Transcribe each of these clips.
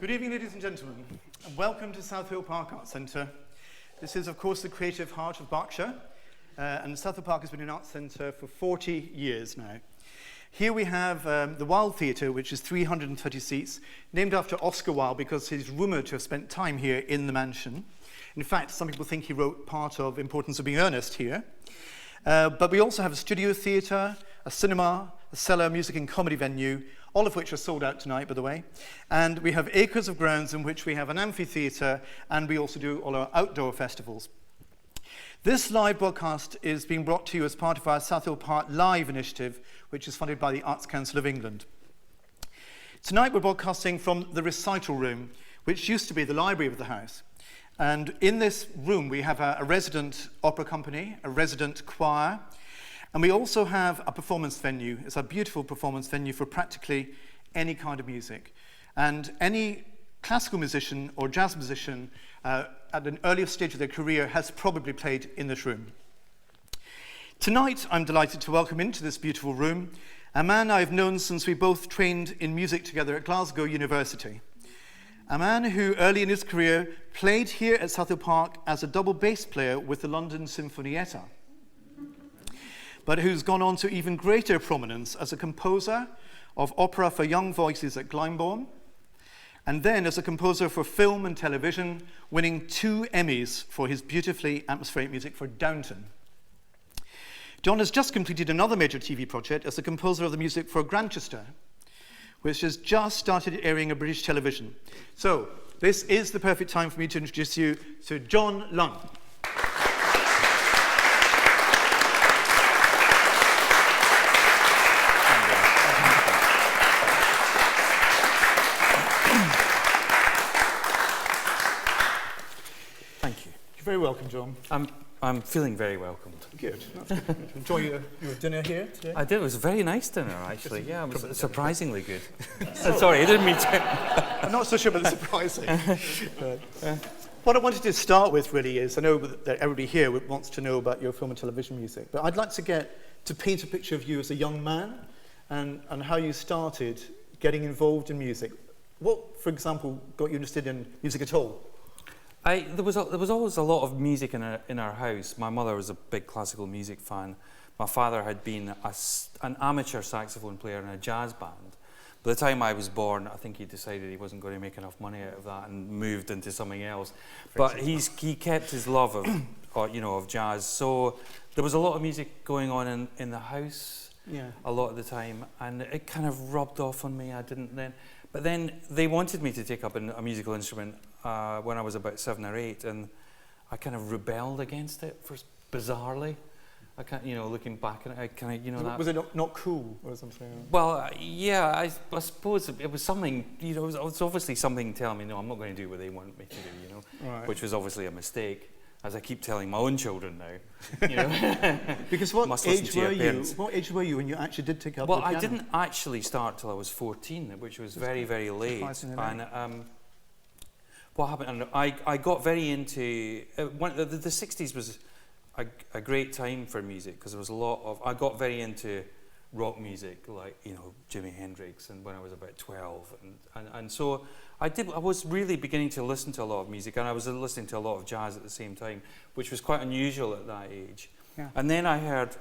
Good evening, ladies and gentlemen, and welcome to South Hill Park Arts Centre. This is, of course, the creative heart of Berkshire, and South Hill Park has been an arts centre for 40 years now. Here we have the Wilde Theatre, which is 330 seats, named after Oscar Wilde because he's rumoured to have spent time here in the mansion. In fact, some people think he wrote part of Importance of Being Earnest here. But we also have a studio theatre, a cinema, a cellar, music and comedy venue, all of which are sold out tonight, by the way. And we have acres of grounds in which we have an amphitheatre, and we also do all our outdoor festivals. This live broadcast is being brought to you as part of our South Hill Park Live initiative, which is funded by the Arts Council of England. Tonight we're broadcasting from the Recital room, which used to be the library of the house. And in this room we have a resident opera company, a resident choir, and we also have a performance venue. It's a beautiful performance venue for practically any kind of music. And any classical musician or jazz musician at an earlier stage of their career has probably played in this room. Tonight, I'm delighted to welcome into this beautiful room a man I've known since we both trained in music together at Glasgow University. A man who early in his career played here at South Hill Park as a double bass player with the London Sinfonietta, but who's gone on to even greater prominence as a composer of opera for young voices at Glyndebourne, and then as a composer for film and television, winning 2 Emmys for his beautifully atmospheric music for Downton. John has just completed another major TV project as a composer of the music for Grantchester, which has just started airing on British television. So, this is the perfect time for me to introduce you to John Lunn. Thank you. You're very welcome, John. I'm feeling very welcomed. Good. That's good. Enjoy your dinner here today? I did. It was a very nice dinner, actually. Yeah, it was surprisingly good. Sorry, I didn't mean to. I'm not so sure about the surprising. What I wanted to start with really is, I know that everybody here wants to know about your film and television music, but I'd like to paint a picture of you as a young man and how you started getting involved in music. What, for example, got you interested in music at all? There was always a lot of music in our house. My mother was a big classical music fan. My father had been an amateur saxophone player in a jazz band. By the time I was born, I think he decided he wasn't going to make enough money out of that and moved into something else. But he kept his love of jazz. So there was a lot of music going on in the house a lot of the time, and it kind of rubbed off on me. I didn't then. But then they wanted me to take up a musical instrument when I was about 7 or 8, and I kind of rebelled against it bizarrely. I can't, looking back at it, that. Was it not cool or something? Well, yeah, I suppose it was something, it was obviously something telling me, no, I'm not going to do what they want me to do, Right. Which was obviously a mistake, as I keep telling my own children now. Because what age were you when you actually did take up the piano? Well, I didn't actually start till I was 14, which was very, very late. And what happened? I got very into the 60s was a great time for music because there was a lot of. I got very into rock music, like Jimi Hendrix, and when I was about 12, and so I was really beginning to listen to a lot of music, and I was listening to a lot of jazz at the same time, which was quite unusual at that age. Yeah. And then I heard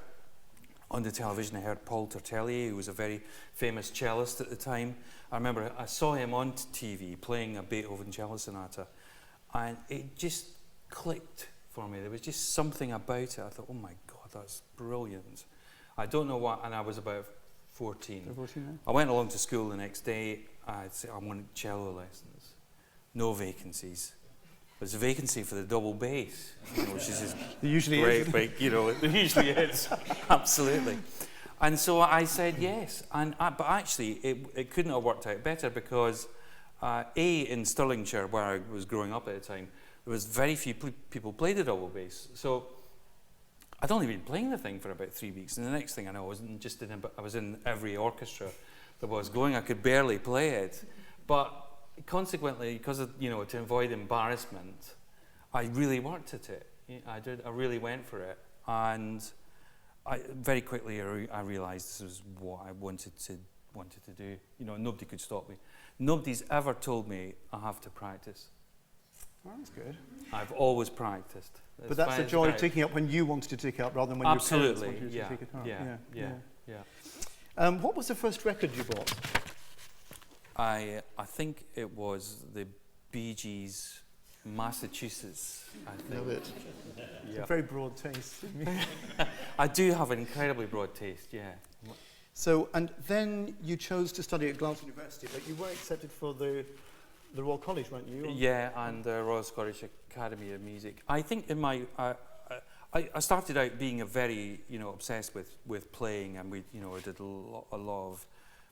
on the television, I heard Paul Tortelli, who was a very famous cellist at the time. I remember I saw him on TV playing a Beethoven cello sonata, and it just clicked for me. There was just something about it. I thought, oh my God, that's brilliant. I don't know what, and I was about 14. I went along to school the next day. I'd say, I wanted cello lessons. No vacancies. There's a vacancy for the double bass, which is usually great, but it usually is, absolutely. And so I said yes, but actually it couldn't have worked out better because in Stirlingshire, where I was growing up at the time, there was very few people played the double bass. So I'd only been playing the thing for about 3 weeks, and the next thing I know, I was in every orchestra that was going. I could barely play it, but consequently, because of, to avoid embarrassment, I really worked at it. I did. I really went for it, and very quickly I realised this was what I wanted to wanted to do. You know, nobody could stop me. Nobody's ever told me I have to practice. Oh, that's good. I've always practiced. But that's the joy of taking up when you wanted to take it up rather than when your parents wanted you to take it up. Yeah. What was the first record you bought? I think it was the Bee Gees' Massachusetts, I think. Love it. It's a very broad taste. I do have an incredibly broad taste, yeah. So, and then you chose to study at Glasgow University, but you were accepted for the Royal College, weren't you? Yeah, and the Royal Scottish Academy of Music. I think in my, I started out being a very, obsessed with playing, and we, I did a lot of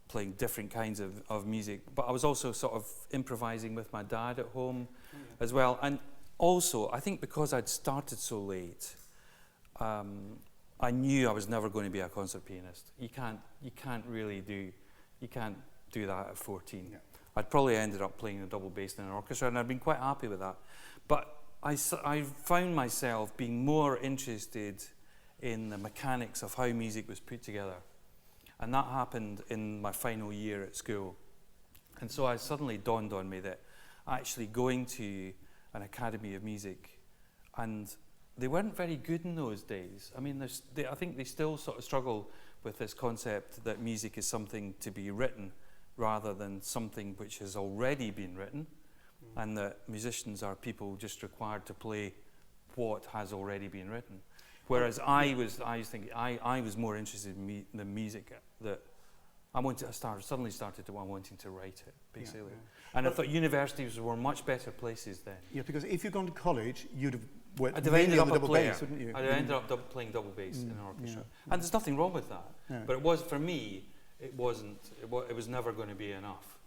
playing different kinds of music, but I was also sort of improvising with my dad at home as well. And also, I think because I'd started so late, I knew I was never going to be a concert pianist. You can't do that at 14. Yeah. I'd probably ended up playing the double bass in an orchestra, and I'd been quite happy with that. But I found myself being more interested in the mechanics of how music was put together. And that happened in my final year at school. And so it suddenly dawned on me that actually going to an academy of music, and they weren't very good in those days. I mean, I think they still sort of struggle with this concept that music is something to be written rather than something which has already been written, and that musicians are people just required to play what has already been written. Whereas I was more interested in the music that suddenly started wanting to write it, basically. Yeah. And I thought universities were much better places then. Yeah, because if you'd gone to college, you'd have I'd have ended up a player. Bass, wouldn't you? I'd have ended up playing double bass in an orchestra. Yeah. And there's nothing wrong with that. Yeah. But it was, for me, it was never going to be enough.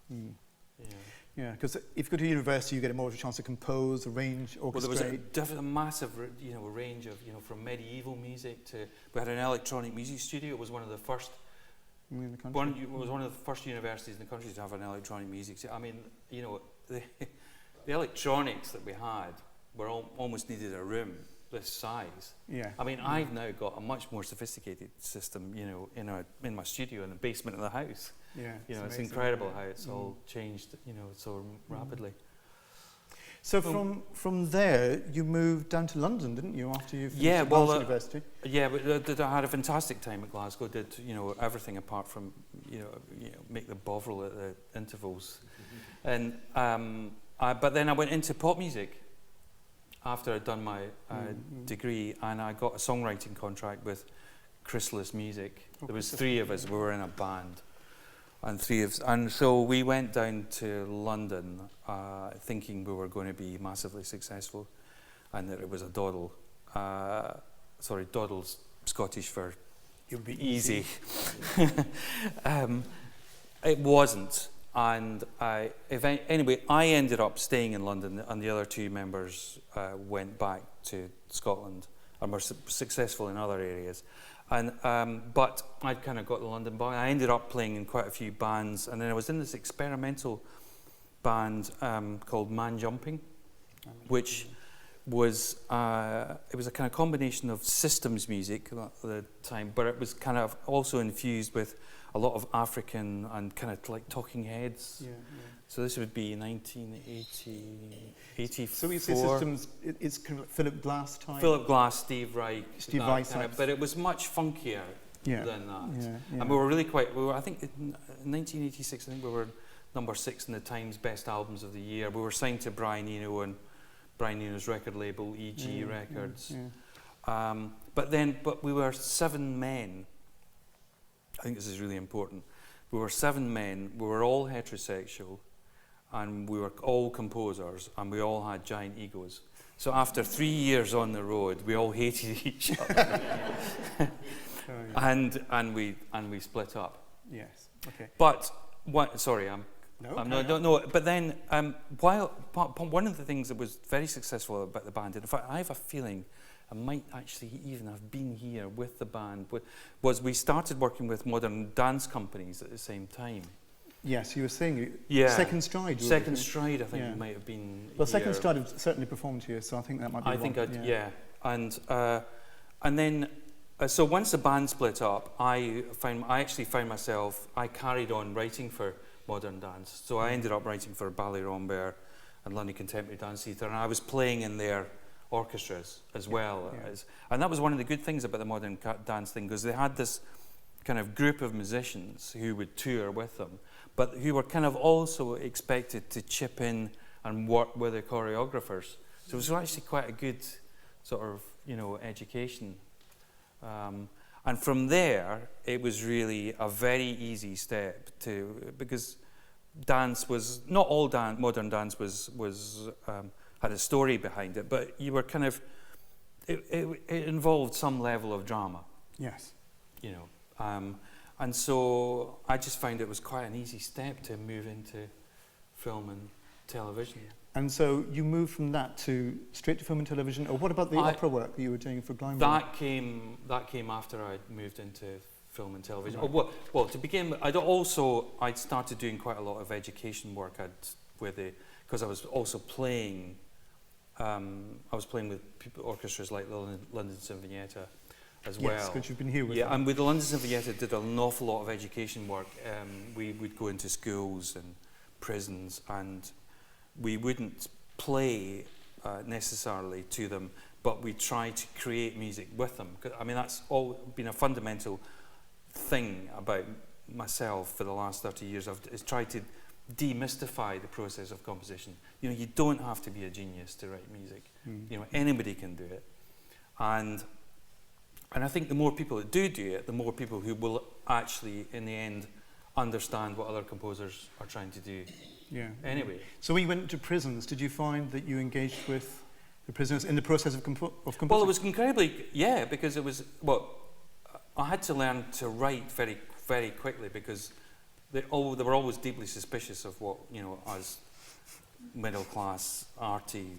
Yeah, because if you go to university, you get more of a chance to compose, arrange, orchestrate. Well, there was a massive, range of, from medieval music to, we had an electronic music studio. It was one of the first. In the country? It was one of the first universities in the country to have an electronic music studio. I mean, the electronics that we had were almost needed a room this size. Yeah. I mean, I've now got a much more sophisticated system, in my studio in the basement of the house. Yeah. It's incredible how it's all changed, so rapidly. So from there, you moved down to London, didn't you, after you finished Glasgow University? Yeah, but I had a fantastic time at Glasgow. Did everything apart from make the bovril at the intervals, and but then I went into pop music after I'd done my degree, and I got a songwriting contract with Chrysalis Music. There was 3 of us. We were in a band. And so we went down to London thinking we were going to be massively successful, and that it was a dawdle. Dawdle's Scottish for it would be easy. It wasn't. And I ended up staying in London, and the other 2 members went back to Scotland and were successful in other areas. And but I'd kind of got the London bug. I ended up playing in quite a few bands, and then I was in this experimental band called Man Jumping, which was it was a kind of combination of systems music at the time, but it was kind of also infused with a lot of African and kind of like Talking Heads. Yeah. So this would be 1984. So we say systems, it's kind of Philip Glass type? Philip Glass, Steve Reich. Steve Reich type. But it was much funkier than that. Yeah. And we were I think in 1986, I think we were number 6 in the Times Best Albums of the Year. We were signed to Brian Eno and Brian Eno's record label, EG Records. But we were 7 men. I think this is really important. We were 7 men, we were all heterosexual, and we were all composers, and we all had giant egos. So after 3 years on the road, we all hated each other. And we split up. Yes. Okay. But No. But then, one of the things that was very successful about the band, in fact, I have a feeling I might actually even have been here with the band, was we started working with modern dance companies at the same time. Yes, you were saying Second Stride. Second Stride, I think might have been. Well, Second Stride have certainly performed here, so I think that might be. And then so once the band split up, I actually found myself, I carried on writing for modern dance. So I ended up writing for Ballet Rambert and London Contemporary Dance Theatre, and I was playing in their orchestras as well. And that was one of the good things about the modern dance thing, because they had this kind of group of musicians who would tour with them, but who were kind of also expected to chip in and work with the choreographers. So it was actually quite a good sort of, education. And from there, it was really a very easy step because dance was, not all modern dance had a story behind it, but you were kind of, it involved some level of drama. Yes. And so I just found it was quite an easy step to move into film and television. And so you moved from that to straight to film and television, or what about the opera work that you were doing for Glyndebourne? That came after I moved into film and television. Right. Well, to begin with, I'd started doing quite a lot of education work because I was also playing. I was playing with orchestras like the London Sinfonietta as well. Yes, because you've been here with them. And with the London Sinfonietta, did an awful lot of education work. We would go into schools and prisons, and we wouldn't play necessarily to them, but we tried to create music with them. I mean, that's all been a fundamental thing about myself for the last 30 years. I've tried to demystify the process of composition. You don't have to be a genius to write music. Anybody can do it. And I think the more people that do it, the more people who will actually, in the end, understand what other composers are trying to do. Yeah. Anyway. So when you went to prisons, did you find that you engaged with the prisoners in the process of composing? Well, it was incredibly, because it was, I had to learn to write very, very quickly, because they were always deeply suspicious of what, us middle-class, arty,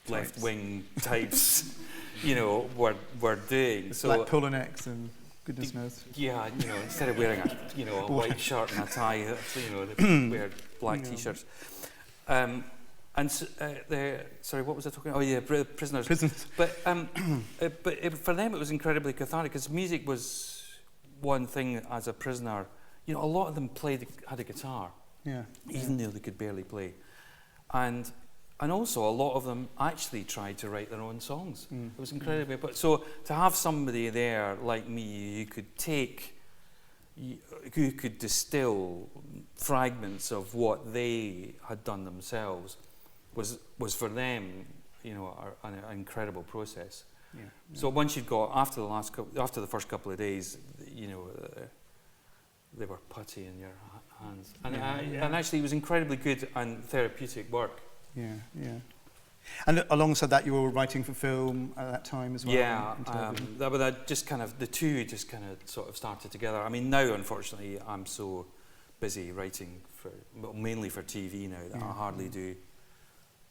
left-wing types, were doing. So black polo necks and goodness knows. Yeah, instead of wearing a white shirt and a tie, they wear black t-shirts. And sorry, what was I talking about? Oh yeah, prisoners. But for them it was incredibly cathartic, because music was one thing as a prisoner. A lot of them had a guitar, even though they could barely play, and also a lot of them actually tried to write their own songs. It was incredibly. But so to have somebody there like me who could distill fragments of what they had done themselves was for them, an incredible process. Yeah. So once you'd got after the first couple of days, they were putty in your hands, and actually it was incredibly good and therapeutic work. Yeah. And alongside that, you were writing for film at that time as well. Yeah, that just kind of, the two just kind of sort of started together. I mean, now unfortunately I'm so busy writing mainly for TV now that I hardly do.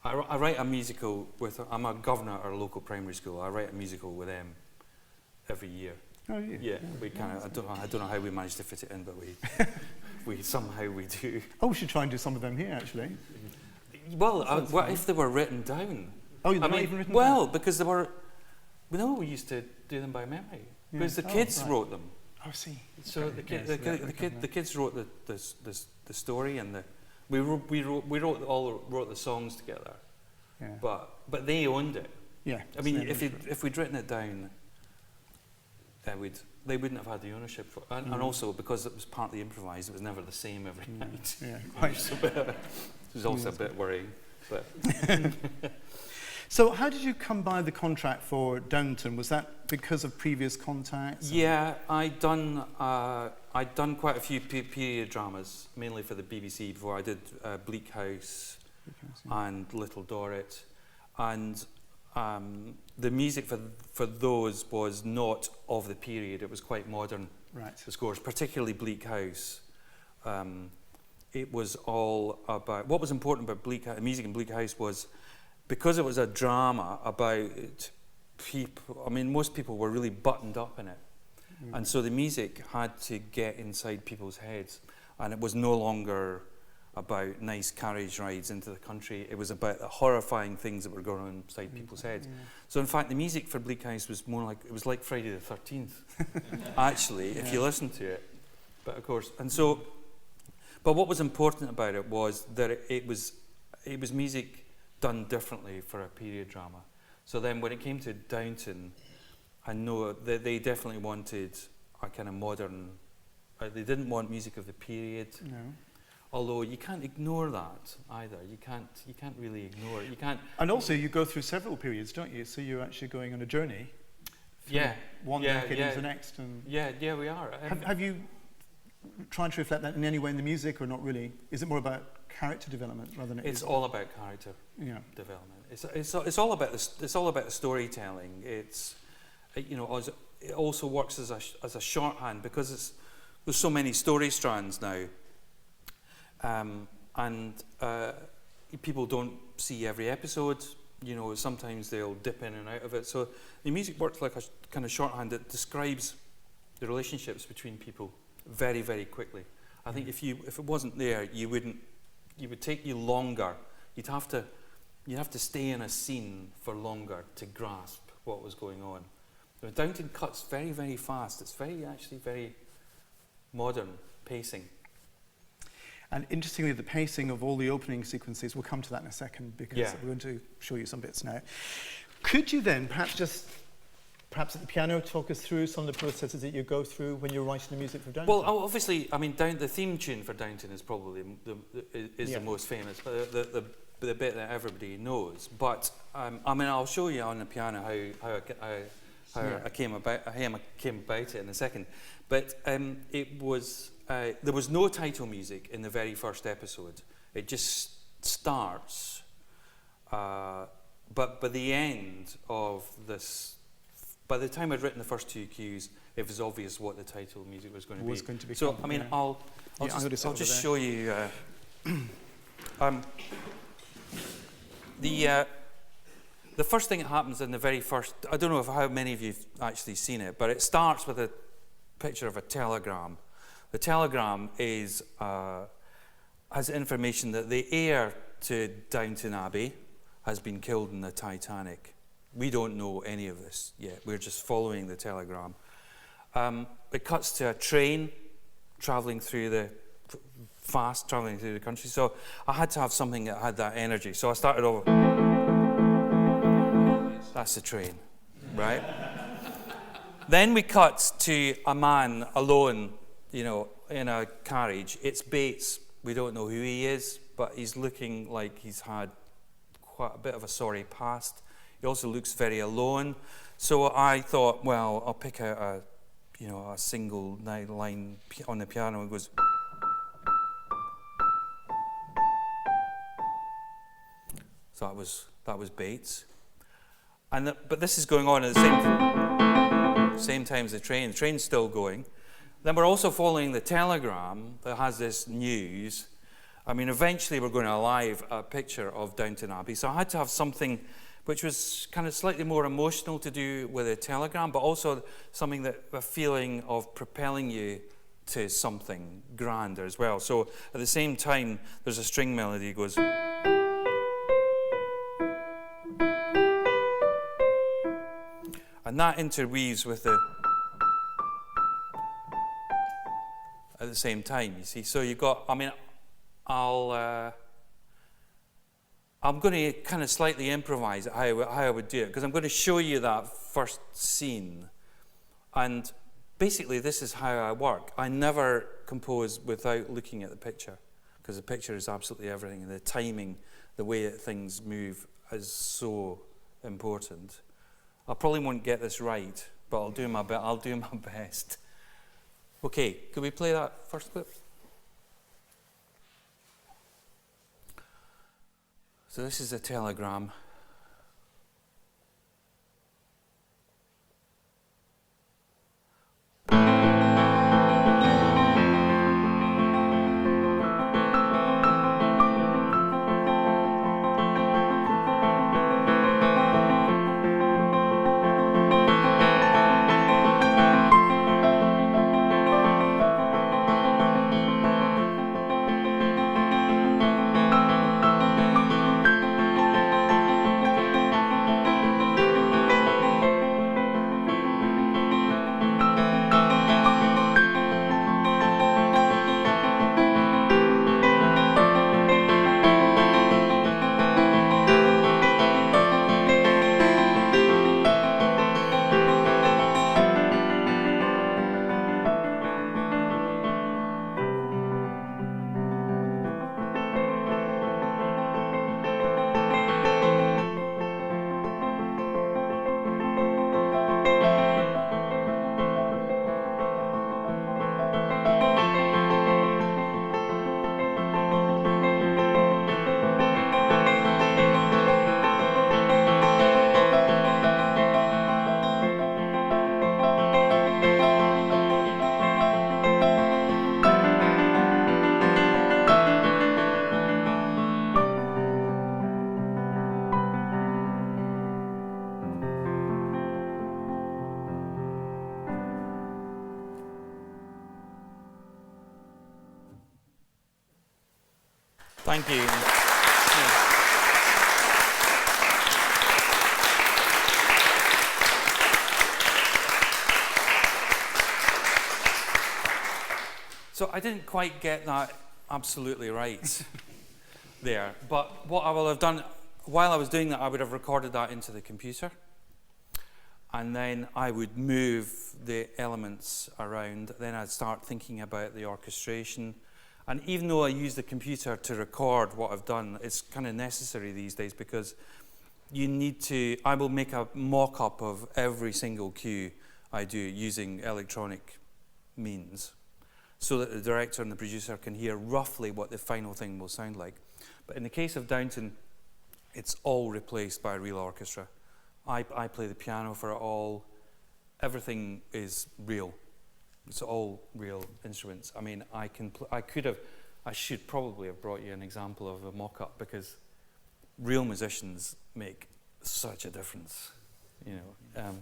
I write a musical I'm a governor at a local primary school. I write a musical with them every year. Oh yeah. Yeah, we kind of. I don't know how we managed to fit it in, but we somehow we do. Oh, we should try and do some of them here actually. Well, what if they were written down? Oh, they're not even written down? Well, because they were. We used to do them by memory because the kids wrote them. Oh, I see. So the kids wrote the story, and we wrote the songs together. Yeah. But they owned it. Yeah. I mean, if we'd written it down, they wouldn't have had the ownership for it. And also because it was partly improvised, it was never the same every night. Yeah, quite. It was also a bit worrying. But so how did you come by the contract for Downton? Was that because of previous contacts? Yeah, I'd done quite a few period dramas, mainly for the BBC before. I did Bleak House and Little Dorrit, and the music for those was not of the period. It was quite modern. Right. The scores, particularly Bleak House. It was all about what was important about music in Bleak House was because it was a drama about people. I mean, most people were really buttoned up in it, and so the music had to get inside people's heads, and it was no longer about nice carriage rides into the country. It was about the horrifying things that were going on inside people's heads. So in fact, the music for Bleak House was more like, it was like Friday the 13th, actually, if you listen to it. But of course, and so, but what was important about it was that it was music done differently for a period drama. So then when it came to Downton, I know that they definitely wanted a kind of modern, they didn't want music of the period. No. Although you can't ignore that either. You can't really ignore it. You can't. And also you go through several periods, don't you? So you're actually going on a journey. Yeah. One decade into the next. And yeah, we are. Have you tried to reflect that in any way in the music, or not really? Is it more about character development rather than? It's all about character development. It's all about the storytelling. It's it also works as a shorthand because there's so many story strands now. And people don't see every episode. Sometimes they'll dip in and out of it. So the music works like a kind of shorthand that describes the relationships between people very, very quickly. I think if it wasn't there, it would take you longer. You'd have to stay in a scene for longer to grasp what was going on. Downton cuts very, very fast. It's actually very modern pacing. And interestingly, the pacing of all the opening sequences, we'll come to that in a second because we're going to show you some bits now. Could you then perhaps at the piano talk us through some of the processes that you go through when you're writing the music for Downton? Well, obviously, I mean, the theme tune for Downton is probably the most famous, but the bit that everybody knows. But I'll show you on the piano how I came about it in a second. But it was. There was no title music in the very first episode. It just starts. But by the end of this, by the time I'd written the first two cues, it was obvious what the title music was going to be. So, I mean, I'll just show you. The first thing that happens in the very first, I don't know how many of you've actually seen it, but it starts with a picture of a telegram. The telegram has information that the heir to Downton Abbey has been killed in the Titanic. We don't know any of this yet. We're just following the telegram. It cuts to a train travelling through the country. So I had to have something that had that energy. So I started over. That's the train, right? Then we cut to a man alone, in a carriage. It's Bates. We don't know who he is, but he's looking like he's had quite a bit of a sorry past. He also looks very alone. So I thought, well, I'll pick out a single line on the piano. It goes. So that was Bates. But this is going on at the same time as the train. The train's still going. Then we're also following the telegram that has this news. I mean, eventually we're going to live a picture of Downton Abbey. So I had to have something which was kind of slightly more emotional to do with a telegram, but also something that a feeling of propelling you to something grander as well. So at the same time, there's a string melody that goes. And that interweaves with the. At the same time, you see. So you've got, I'm going to kind of slightly improvise how I would do it, because I'm going to show you that first scene. And basically, this is how I work. I never compose without looking at the picture, because the picture is absolutely everything. And the timing, the way that things move is so important. I probably won't get this right, but I'll do my best. Okay, could we play that first clip? So this is a telegram. Thank you. Yeah. So I didn't quite get that absolutely right there, but what I will have done, while I was doing that, I would have recorded that into the computer, and then I would move the elements around, then I'd start thinking about the orchestration, and even though I use the computer to record what I've done, it's kind of necessary these days because you need to, I will make a mock-up of every single cue I do using electronic means, so that the director and the producer can hear roughly what the final thing will sound like. But in the case of Downton, it's all replaced by a real orchestra. I play the piano for it all. Everything is real. It's all real instruments. I mean, I should probably have brought you an example of a mock-up because real musicians make such a difference, you know.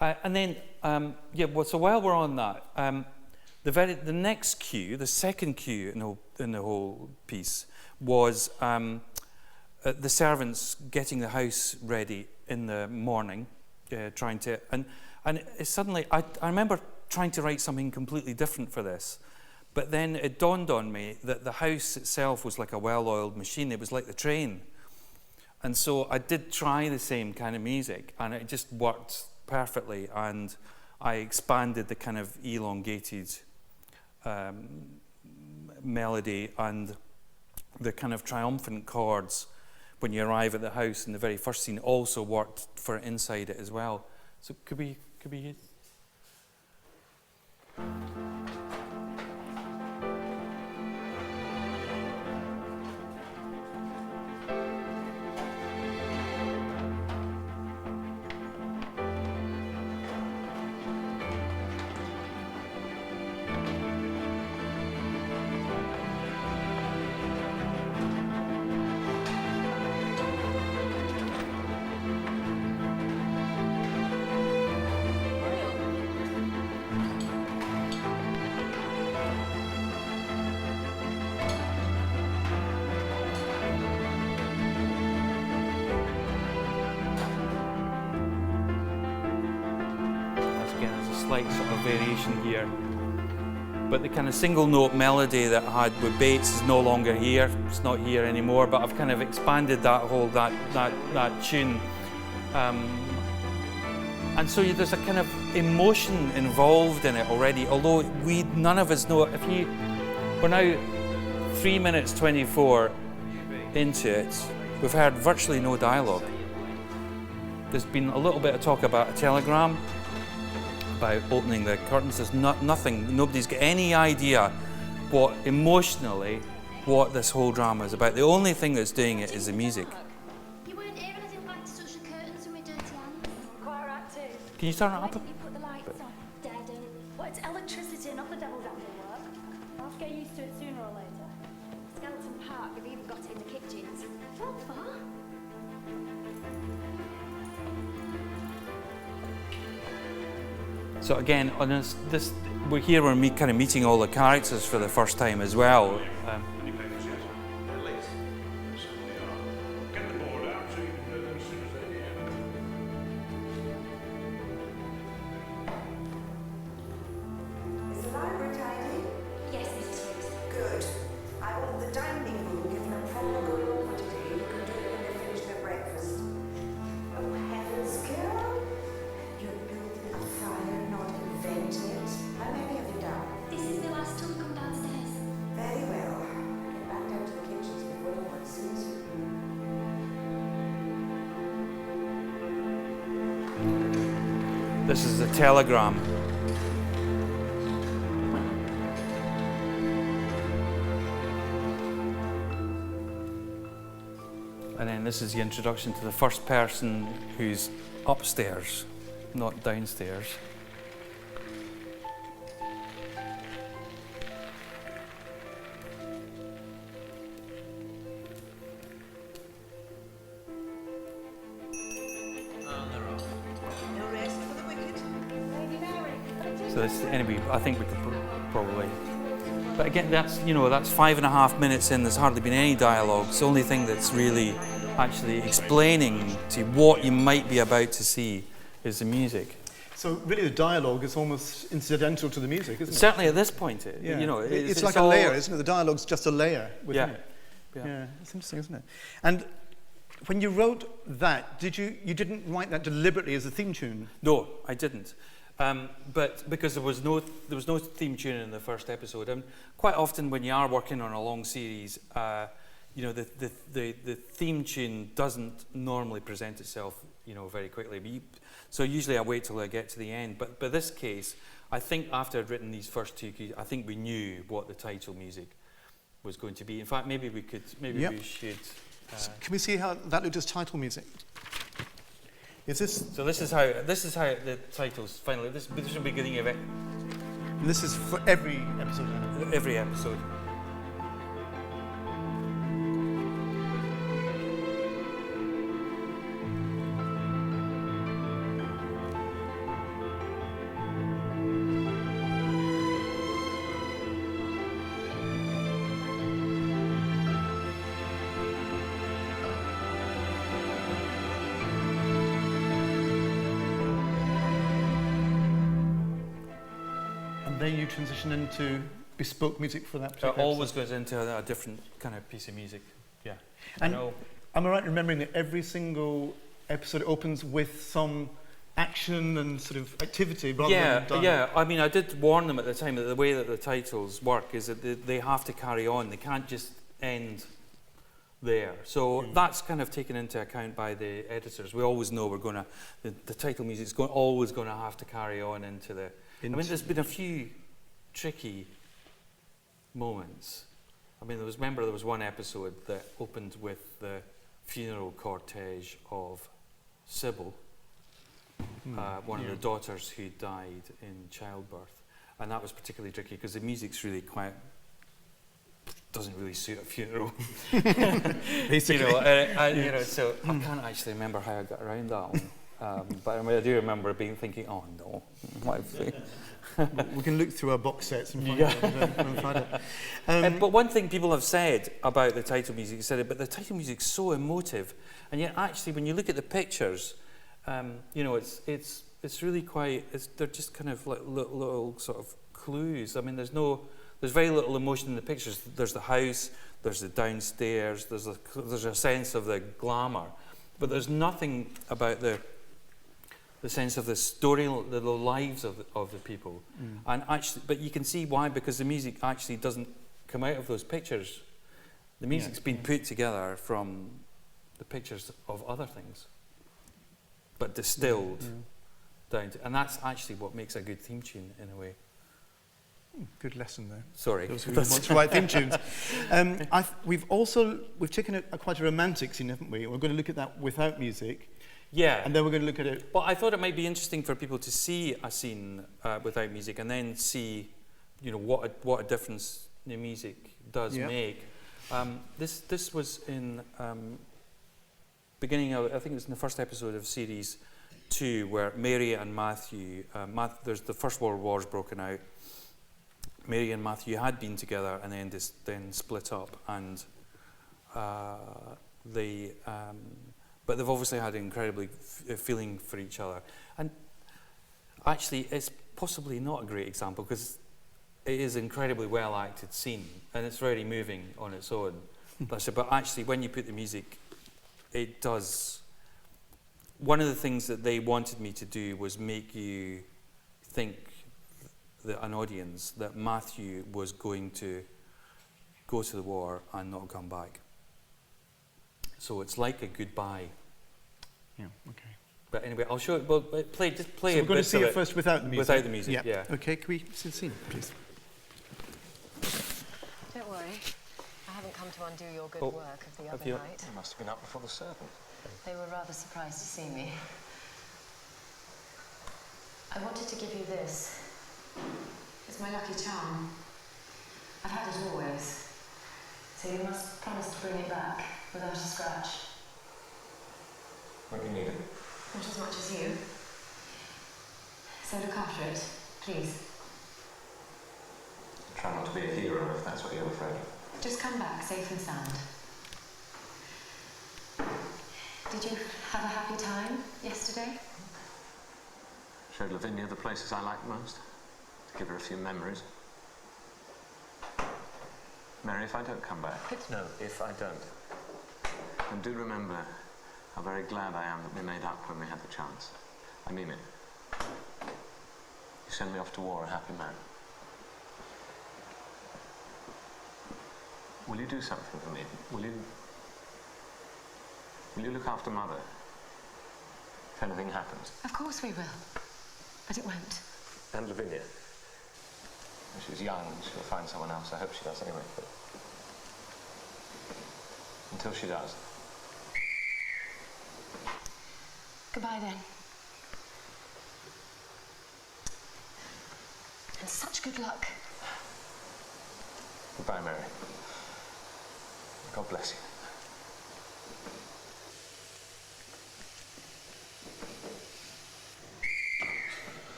And then, so while we're on that, the next cue, the second cue in the whole piece, was the servants getting the house ready in the morning, trying to, and suddenly I remember trying to write something completely different for this, but then it dawned on me that the house itself was like a well-oiled machine. It was like the train, and so I did try the same kind of music, and it just worked perfectly, and I expanded the kind of elongated melody and the kind of triumphant chords when you arrive at the house in the very first scene also worked for inside it as well. So could we use? Slight sort of variation here, but the kind of single note melody that I had with Bates is no longer here. It's not here anymore, but I've kind of expanded that whole that tune, and so there's a kind of emotion involved in it already. Although none of us know we're now 3 minutes 24 into it. We've heard virtually no dialogue. There's been a little bit of talk about a telegram, about opening the curtains. There's nothing, nobody's got any idea emotionally what this whole drama is about. The only thing that's doing it is the music. You weren't here and I didn't like to touch the curtains with my dirty hands. Quite right too. Can you turn it Why up? didn't you put the lights on? Dead and well, it's electricity, not the devil's hand at work. I'll have to get used to it sooner or later. Skeleton Park, they've even got it in the kitchens. Not far. So again, on we're here, we're kind of meeting all the characters for the first time as well. Is the library tidy? Yes, Mrs. Hughes. Good. I want the dining room given a proper good over today. You can do it when they finish their breakfast. Oh, heavens, Carol! You're building a fire, not inventing it. How many have you done? This is the last till we come downstairs. Very well. Get back down to the kitchens before the one sees you. This is a telegram. And then this is the introduction to the first person who's upstairs, not downstairs. No rest for the wicked. Lady Mary, So this, anyway, I think we could probably. But again, that's 5.5 minutes in. There's hardly been any dialogue. It's the only thing that's really actually explaining to you what you might be about to see is the music. So really, the dialogue is almost incidental to the music, isn't it? Certainly at this point, it's like a layer, isn't it? The dialogue's just a layer within it. Yeah. It's interesting, isn't it? And when you wrote that, you didn't write that deliberately as a theme tune? No, I didn't. But because there was no theme tune in the first episode, and quite often when you are working on a long series, the theme tune doesn't normally present itself, very quickly. So usually I wait till I get to the end. But this case, I think after I'd written these first two keys, I think we knew what the title music was going to be. In fact, maybe we should. Can we see how that looked as title music? Is this? So this is how the titles finally. This is the beginning of it. And this is for every episode. Every episode. Then you transition into bespoke music for that particular It always goes into a different kind of piece of music. Yeah. And am I right in remembering that every single episode opens with some action and sort of activity rather than dialogue? Yeah. I mean, I did warn them at the time that the way that the titles work is that they have to carry on. They can't just end there. So that's kind of taken into account by the editors. We always know the title music's always going to have to carry on into the... I mean, there's been a few tricky moments. I mean, there was one episode that opened with the funeral cortege of Sybil, one of the daughters who died in childbirth. And that was particularly tricky because the music's really doesn't really suit a funeral. Basically. So I can't actually remember how I got around that one. But I do remember thinking, oh no, we can look through our box sets and find it. But one thing people have said about the title music, but the title music's so emotive, and yet actually when you look at the pictures, it's really they're just kind of like little sort of clues. I mean, there's very little emotion in the pictures. There's the house, there's the downstairs, there's a sense of the glamour, but there's nothing about the sense of the story, the lives of the people. And actually, but you can see why, because the music actually doesn't come out of those pictures. The music's been put together from the pictures of other things, but distilled down to, and that's actually what makes a good theme tune in a way. Good lesson there. Sorry. Those who want to write theme tunes. We've taken quite a romantic scene, haven't we? We're going to look at that without music. Yeah. And then we're going to look at it. Well, I thought it might be interesting for people to see a scene without music and then see, what a difference the music does make. This was in beginning of, I think it was in the first episode of series 2, where Mary and Matthew, there's the First World War's broken out. Mary and Matthew had been together and then split up, and but they've obviously had an incredibly feeling for each other. And actually, it's possibly not a great example because it is an incredibly well acted scene and it's very moving on its own. But actually, when you put the music, it does. One of the things that they wanted me to do was make you think, an audience, that Matthew was going to go to the war and not come back. So it's like a goodbye. Yeah, okay. But anyway, I'll show it. Well, play. So we're going to see it first without the music. Without the music, yeah. Okay, can we see the scene, please? Don't worry. I haven't come to undo your good work of the other night. You must have been up before the servant. They were rather surprised to see me. I wanted to give you this. It's my lucky charm. I've had it always. So you must promise to bring it back without a scratch. When you need it. Not as much as you. So look after it, please. Try not to be a hero if that's what you're afraid of. Just come back safe and sound. Did you have a happy time yesterday? Showed Lavinia the places I liked most. To give her a few memories. Mary, if I don't come back... No, if I don't. And do remember how very glad I am that we made up when we had the chance. I mean it. You send me off to war a happy man. Will you do something for me? Will you look after Mother? If anything happens. Of course we will. But it won't. And Lavinia. She's young, she'll find someone else. I hope she does anyway, but... until she does. Goodbye then. And such good luck. Goodbye, Mary. God bless you.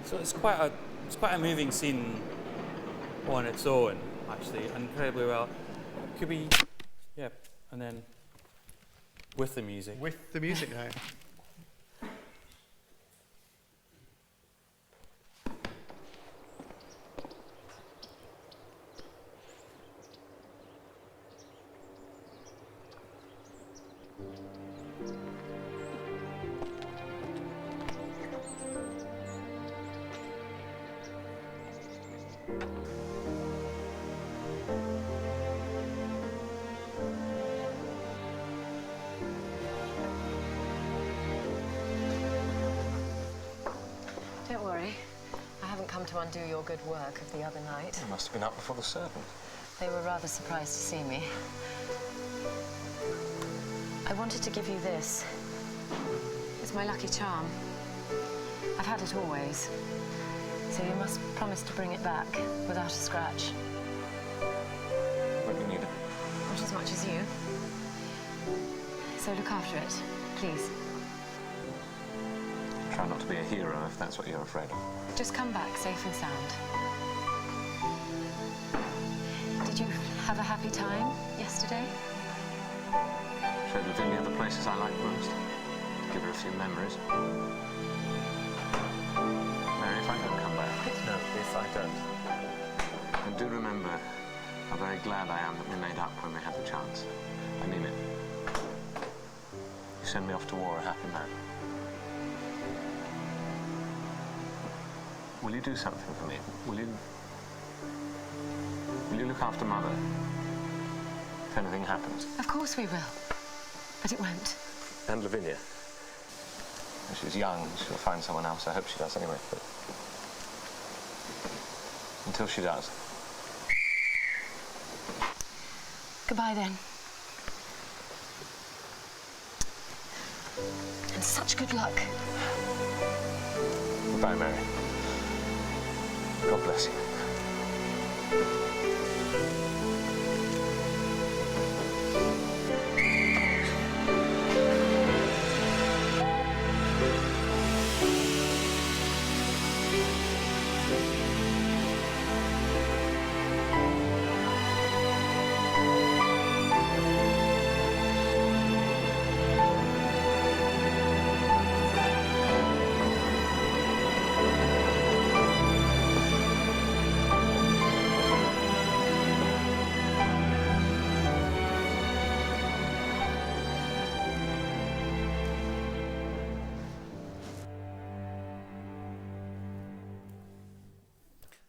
So it's quite a moving scene on its own, actually, incredibly well. Could we, yeah, and then with the music. With the music now. Don't worry. I haven't come to undo your good work of the other night. You must have been up before the servant. They were rather surprised to see me. I wanted to give you this. It's my lucky charm. I've had it always. So you must promise to bring it back without a scratch. When you need it. Not as much as you. So look after it, please. Try not to be a hero if that's what you're afraid of. Just come back safe and sound. Did you have a happy time yesterday? Showed Lavinia the places I liked most. To give her a few memories. Mary, if I don't come back... No, if I don't. And do remember how very glad I am that we made up when we had the chance. I mean it. You send me off to war a happy man. Will you do something for me? Will you look after Mother? If anything happens. Of course we will. But it won't. And Lavinia. She's young, she'll find someone else. I hope she does anyway, but... until she does. Goodbye then. And such good luck. Goodbye, Mary. God bless you.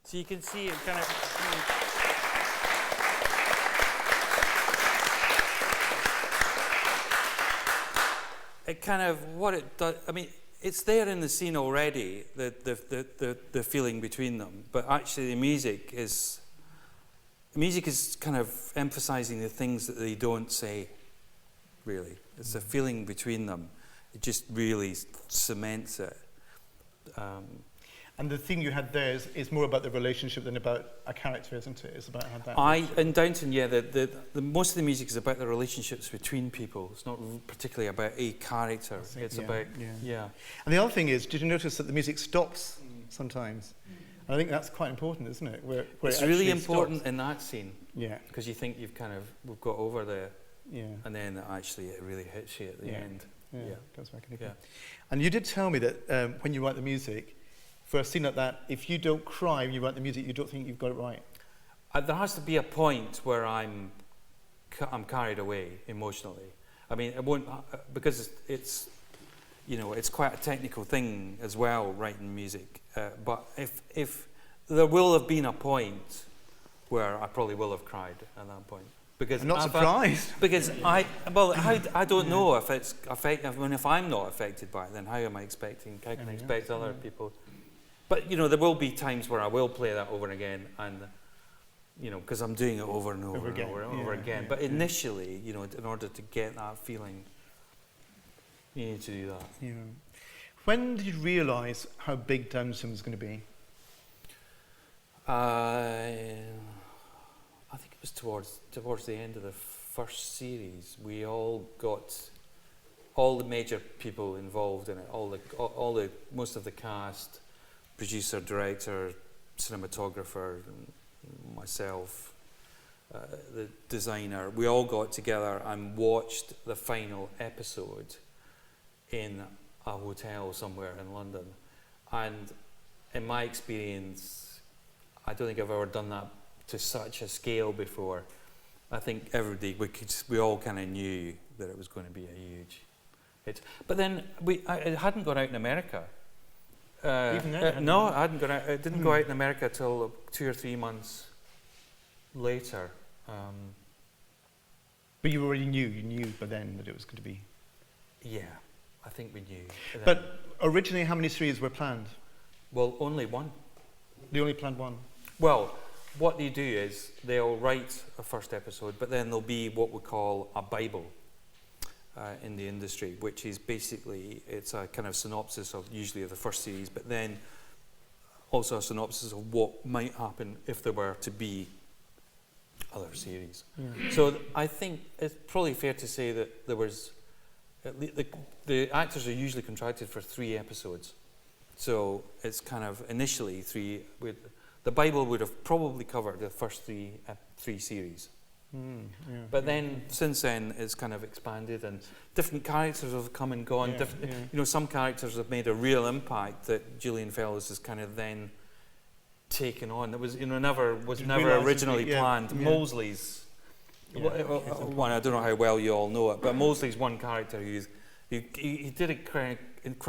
So you can see it kind of... It kind of, what it does, I mean, it's there in the scene already, the feeling between them, but actually the music is kind of emphasizing the things that they don't say, really. It's a feeling between them. It just really cements it. And the theme you had there is more about the relationship than about a character, isn't it? It's about how that... In Downton, yeah, the most of the music is about the relationships between people. It's not particularly about a character. It's about, yeah. And the other thing is, did you notice that the music stops sometimes? And I think that's quite important, isn't it? Where it's it really important stops. in that scene. Yeah. Because you think we've got over the... Yeah. And then actually it really hits you at the end. Yeah, it goes back in again. Yeah. And you did tell me that when you write the music, for a scene like that, if you don't cry when you write the music, you don't think you've got it right. There has to be a point where I'm carried away emotionally. I mean, it won't because it's it's quite a technical thing as well, writing music. But if there will have been a point where I probably will have cried at that point. Because I'm not surprised. Because I don't know if it's affected. I mean, if I'm not affected by it, then how can I expect other people? But there will be times where I will play that over and again, and because I'm doing it over and over and over again. But initially, in order to get that feeling, you need to do that. Yeah. When did you realise how big Downton was going to be? I think it was towards the end of the first series. We all got all the major people involved in it. All the most of the cast. Producer, director, cinematographer, myself, the designer, we all got together and watched the final episode in a hotel somewhere in London. And in my experience, I don't think I've ever done that to such a scale before. I think everybody, we all kind of knew that it was going to be a huge hit. But then it hadn't gone out in America. Even then? No, I hadn't gone out. It didn't go out in America till 2 or 3 months later. But you already knew. You knew by then that it was going to be. Yeah, I think we knew. But originally, how many series were planned? Well, only one. They only planned one. Well, what they do is they'll write a first episode, but then there'll be what we call a Bible. In the industry, which is basically, it's a kind of synopsis of usually of the first series, but then also a synopsis of what might happen if there were to be other series. Yeah. So I think it's probably fair to say that there was, the actors are usually contracted for 3 episodes. So it's kind of initially 3, the Bible would have probably covered the first 3 series. But then, since then, it's kind of expanded, and different characters have come and gone. Some characters have made a real impact that Julian Fellows has kind of then taken on. It was, never originally planned. Molesley's one. I don't know how well you all know it, but Molesley's one character he did it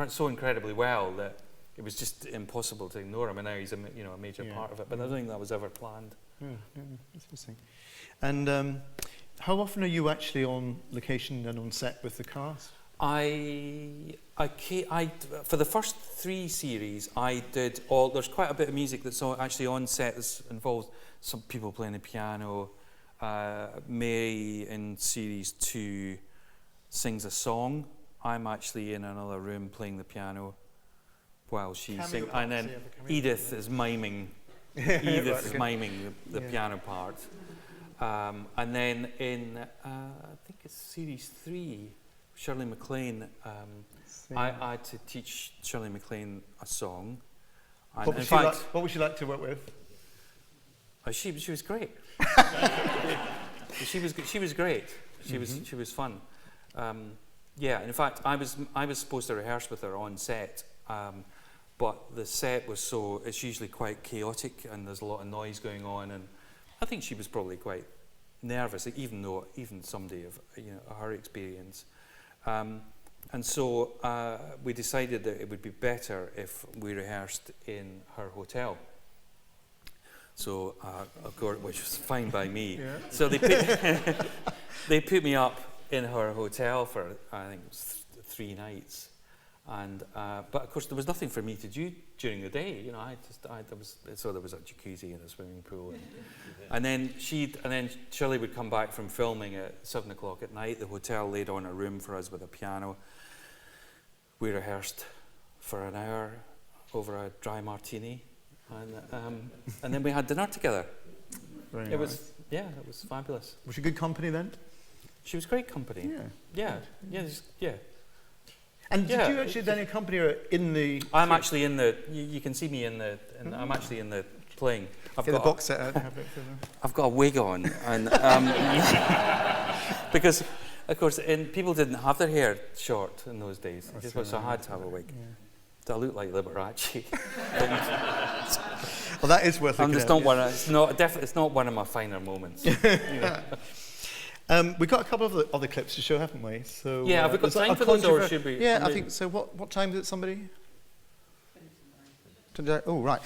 so incredibly well that it was just impossible to ignore him. And now he's a major part of it. But I don't think that was ever planned. That's interesting. And how often are you actually on location and on set with the cast? For the first 3 series, I did there's quite a bit of music that's actually on set that's involved some people playing the piano. Mary in series 2 sings a song. I'm actually in another room playing the piano while she sings. And then Edith is miming. Edith is miming the piano part. And then in, I think it's series 3, Shirley MacLaine, I had to teach Shirley MacLaine a song. And what would she like to work with? She was great. She was great. She was fun. In fact, I was supposed to rehearse with her on set, but the set was it's usually quite chaotic and there's a lot of noise going on, and I think she was probably quite nervous, even somebody of her experience. And so we decided that it would be better if we rehearsed in her hotel. So, of course, which was fine by me. Yeah. So they put me up in her hotel for, I think it was 3 nights. And but of course there was nothing for me to do during the day. There was a jacuzzi and a swimming pool, and then Shirley would come back from filming at 7 o'clock at night. The hotel laid on a room for us with a piano. We rehearsed for an hour, over a dry martini, and then we had dinner together. Very It nice. was fabulous. Was she good company then? She was great company. Yeah. And Yeah, did you actually then accompany her in the... I'm actually in the. You can see me in the. I'm actually in the playing. Get the box set out. Have it for them. I've got a wig on, and because, of course, people didn't have their hair short in those days, so I had to have a wig. Yeah. Do I look like Liberace? Well, that is worth looking at. It's not one of my finer moments. We've got a couple of other clips to show, haven't we? So Yeah, have we got is that time a for those, or should we? Yeah, I think so. What time is it, somebody? Today? Oh, right.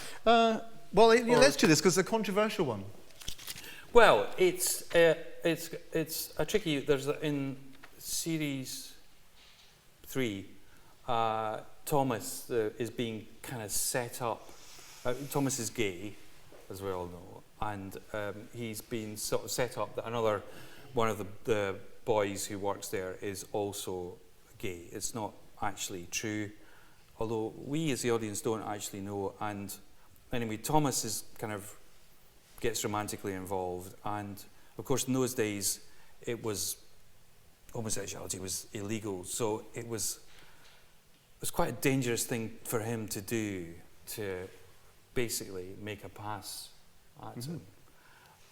Let's do this, because it's a controversial one. Well, it's a tricky. There's in series 3, Thomas is being kind of set up. Thomas is gay, as we all know, and he's been sort of set up that another one of the boys who works there is also gay. It's not actually true, although we as the audience don't actually know. And anyway, Thomas is kind of gets romantically involved, and of course in those days homosexuality was illegal, so it was quite a dangerous thing for him to do, to basically make a pass at him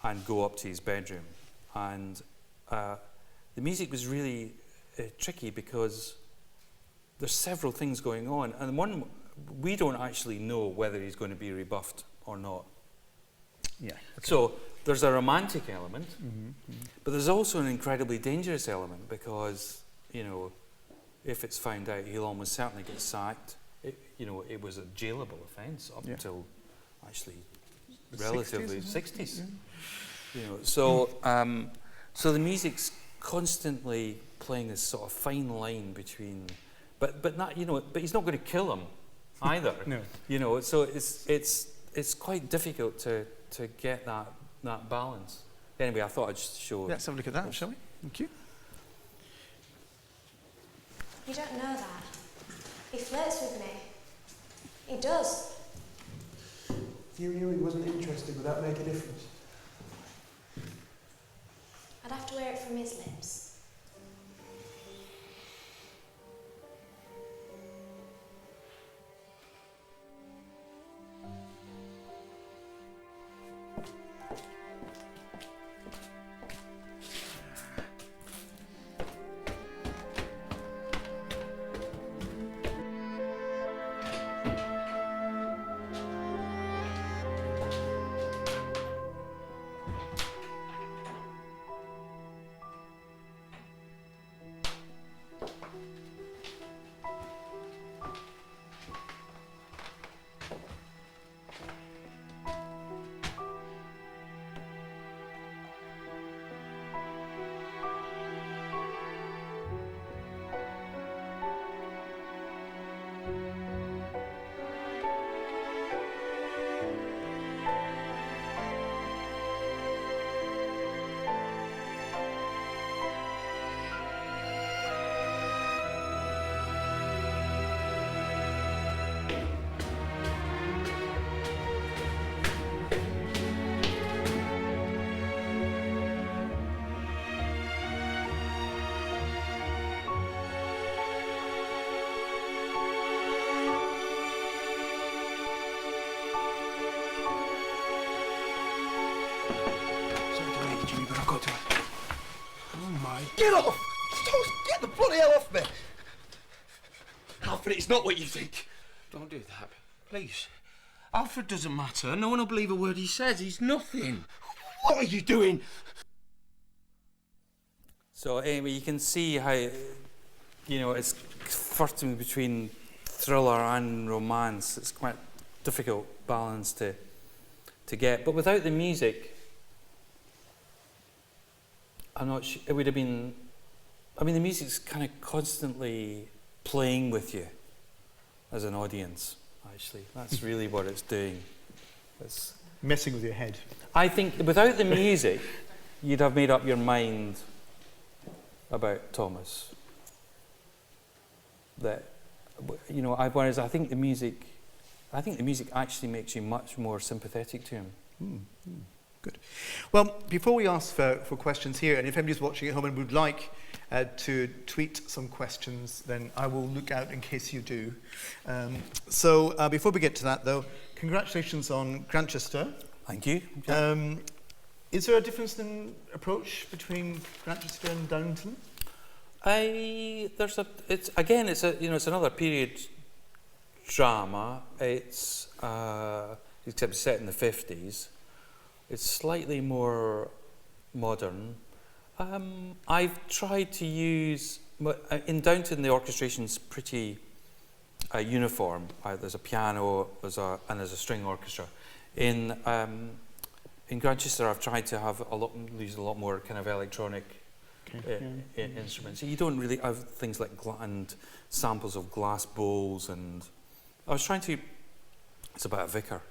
and go up to his bedroom. And the music was really tricky because there's several things going on, and one, we don't actually know whether he's going to be rebuffed or not. Yeah. Okay. So there's a romantic element, but there's also an incredibly dangerous element, because, you know, if it's found out, he'll almost certainly get sacked. It was a jailable offence up until actually relatively 60s. You know, so the music's constantly playing this sort of fine line between, but not, you know, but he's not going to kill him either. No. You know, so it's quite difficult to get that balance. Anyway, I thought I'd just show. Let's have a look at that, shall we? Thank you. You don't know that. He flirts with me. He does. If you knew he wasn't interested, would that make a difference? I'd have to hear it from his lips. Jimmy, but I've got to... Oh, my... Get off! Get the bloody hell off me! Alfred, it's not what you think. Don't do that, please. Alfred doesn't matter. No one will believe a word he says. He's nothing. What are you doing? So anyway, you can see how, you know, it's flirting between thriller and romance. It's quite a difficult balance to get. But without the music, I'm not sure, it would have been, I mean, the music's kind of constantly playing with you as an audience, actually. That's really what it's doing. It's messing with your head. I think without the music, you'd have made up your mind about Thomas. That, you know, whereas I think the music I think the music actually makes you much more sympathetic to him. Good. Well, before we ask for questions here, and if anybody's watching at home and would like to tweet some questions, then I will look out in case you do. So before we get to that, though, congratulations on Grantchester. Thank you. Is there a difference in approach between Grantchester and Downton? It's another period drama. It's except it's set in the 50s. It's slightly more modern. I've tried to use in Downton the orchestration's pretty uniform. There's a piano, there's a string orchestra. In Grantchester, I've tried to have use a lot more kind of electronic instruments. So you don't really have things like and samples of glass bowls, and I was trying to. It's about a vicar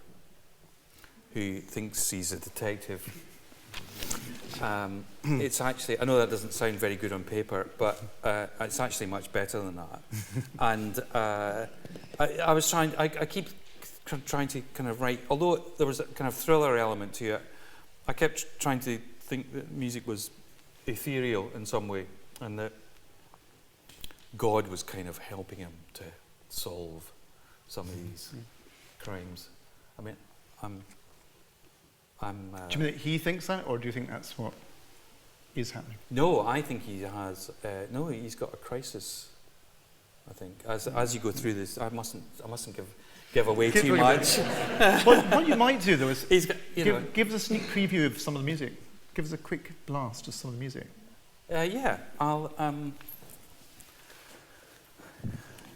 who thinks he's a detective. It's actually, I know that doesn't sound very good on paper, but it's actually much better than that. And I keep trying to kind of write, although there was a kind of thriller element to it, I kept trying to think that music was ethereal in some way, and that God was kind of helping him to solve some of these crimes. I mean, do you mean that he thinks that, or do you think that's what is happening? No, I think he has. He's got a crisis. I think as you go through this, I mustn't give away too much. What you might do though is give us a sneak preview of some of the music. Give us a quick blast of some of the music. I'll.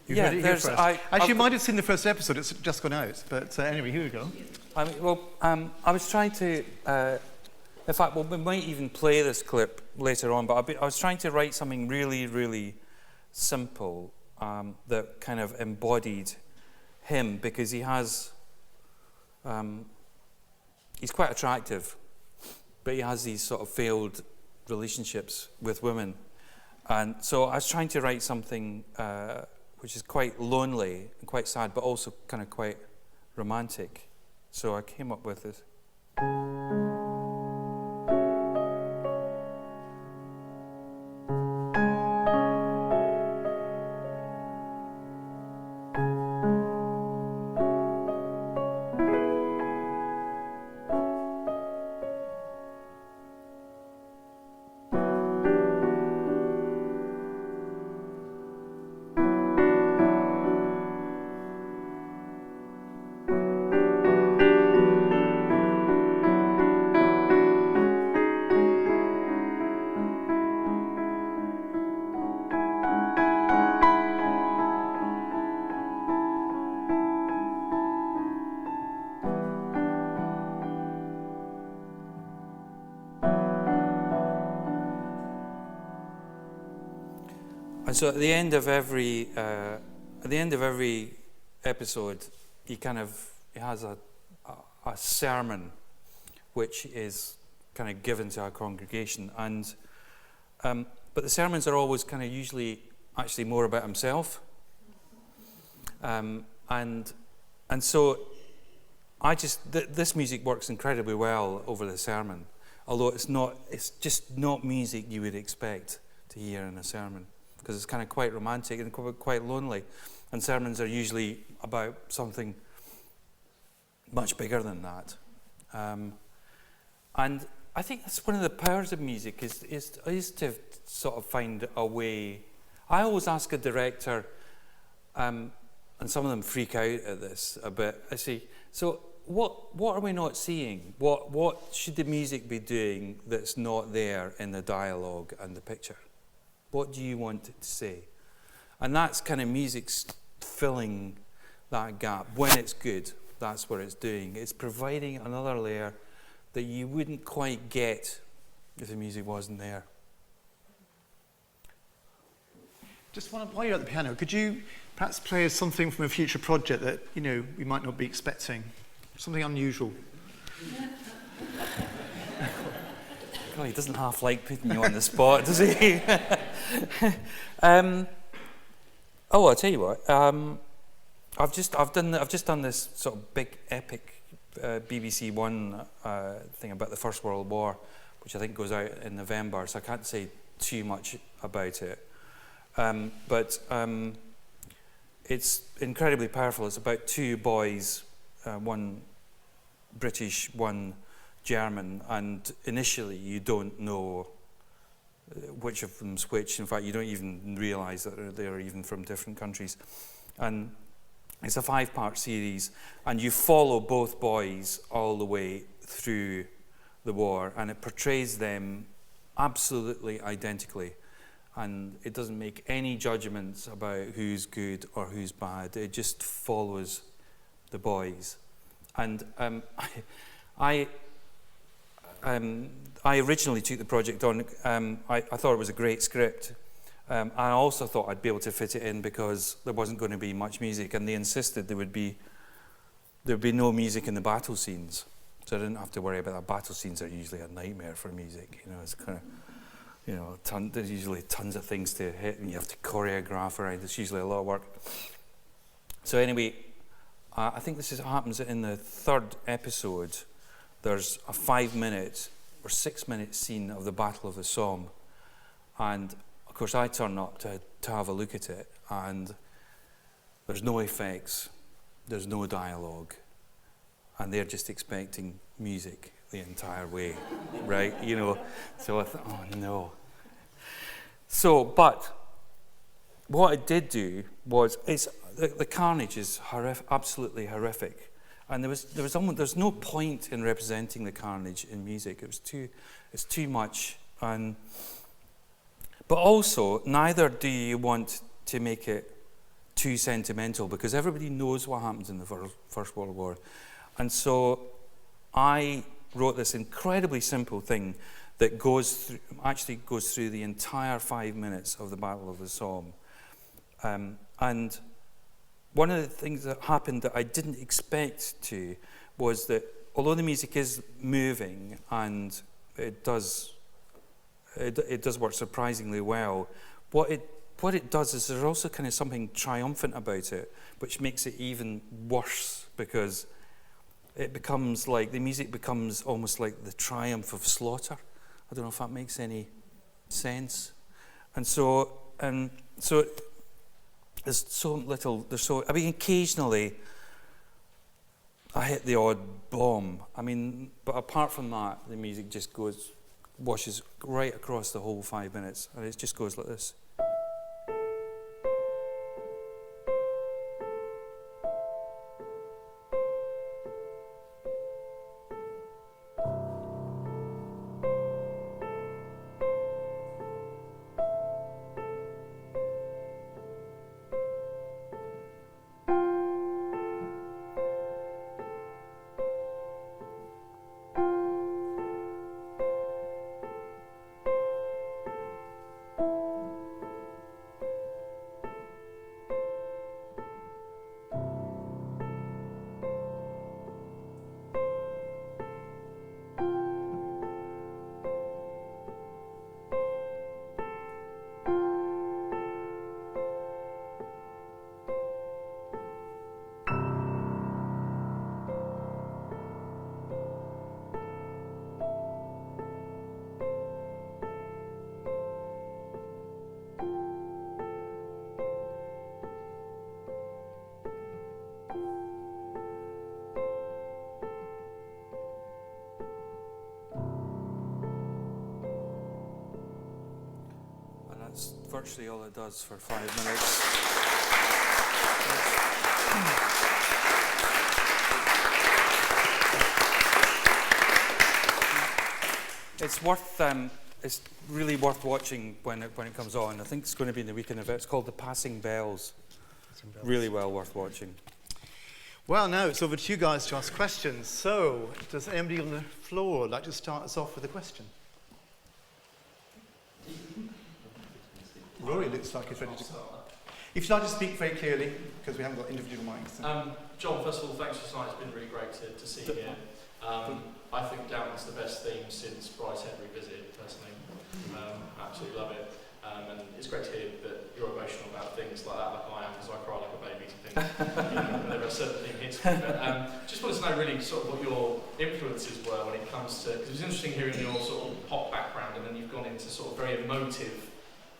You heard it here first. Actually, you might have seen the first episode. It's just gone out. But anyway, here we go. I was trying to. In fact, we might even play this clip later on. But I was trying to write something really, really simple that kind of embodied him, because he has. He's quite attractive, but he has these sort of failed relationships with women, and so I was trying to write something which is quite lonely and quite sad, but also kind of quite romantic. So I came up with this. So at the end of every episode, he has a sermon, which is kind of given to our congregation, and but the sermons are always kind of usually actually more about himself, and so this music works incredibly well over the sermon, although it's just not music you would expect to hear in a sermon, because it's kind of quite romantic and quite lonely, and sermons are usually about something much bigger than that. And I think that's one of the powers of music is to sort of find a way. I always ask a director, and some of them freak out at this a bit. I say, so what are we not seeing? What should the music be doing that's not there in the dialogue and the picture? What do you want it to say? And that's kind of music's filling that gap. When it's good, that's what it's doing. It's providing another layer that you wouldn't quite get if the music wasn't there. Just while you're at the piano, could you perhaps play us something from a future project that we might not be expecting? Something unusual. God, he doesn't half like putting you on the spot, does he? I'll tell you what. I've just done this sort of big epic BBC One thing about the First World War, which I think goes out in November, so I can't say too much about it. But it's incredibly powerful. It's about two boys, one British, one German, and initially you don't know which of them's which. In fact, you don't even realise that they're even from different countries. And it's a 5-part series, and you follow both boys all the way through the war, and it portrays them absolutely identically. And it doesn't make any judgments about who's good or who's bad. It just follows the boys. And I originally took the project on. I thought it was a great script. I also thought I'd be able to fit it in because there wasn't going to be much music, and they insisted there would be no music in the battle scenes. So I didn't have to worry about that. Battle scenes are usually a nightmare for music. You know, it's kind of, you know, there's usually tons of things to hit, and you have to choreograph around. It's usually a lot of work. So anyway, I think this happens in the 3rd episode. There's a 5-minute or 6-minute scene of the Battle of the Somme, and of course I turn up to have a look at it, and there's no effects, there's no dialogue, and they're just expecting music the entire way, right? You know, so I thought, oh no. So, but what it did do was, the carnage is absolutely horrific, and there's no point in representing the carnage in music. It's too much, but also neither do you want to make it too sentimental, because everybody knows what happens in the First World War, and so I wrote this incredibly simple thing that actually goes through the entire 5 minutes of the Battle of the Somme. And one of the things that happened that I didn't expect to was that although the music is moving and it does work surprisingly well, what it does is there's also kind of something triumphant about it, which makes it even worse, because it becomes like, the music becomes almost like the triumph of slaughter. I don't know if that makes any sense. And so occasionally I hit the odd bomb. But apart from that, the music just washes right across the whole 5 minutes, and it just goes like this. That's virtually all it does for 5 minutes. It's really worth watching when it comes on. I think it's going to be in the weekend event. It's called The Passing Bells. Really well worth watching. Well, now it's over to you guys to ask questions. So, does anybody on the floor like to start us off with a question? Rory looks like he's ready to go. If you'd like to speak very clearly, because we haven't got individual mics. John, first of all, thanks for tonight. It's been really great to see you here. I think Downton's the best theme since Bryce Henry visited, personally. Absolutely love it. And it's great to hear that you're emotional about things like that, like I am, because I cry like a baby to things, whenever a certain thing hits me. But just wanted to know really sort of what your influences were when it comes to, because it was interesting hearing your sort of pop background, and then you've gone into sort of very emotive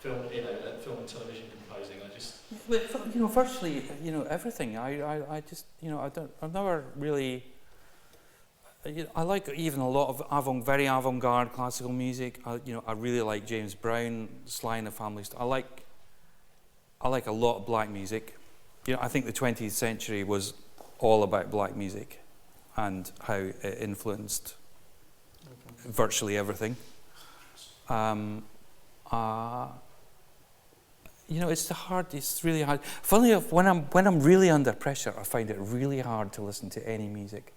film, film and television composing. Well, virtually, everything. I just, I've never really. I like even a lot of very avant-garde classical music. I really like James Brown, Sly and the Family Stone. I like a lot of black music. I think the 20th century was all about black music and how it influenced virtually everything. It's really hard. Funnily enough, when I'm really under pressure, I find it really hard to listen to any music.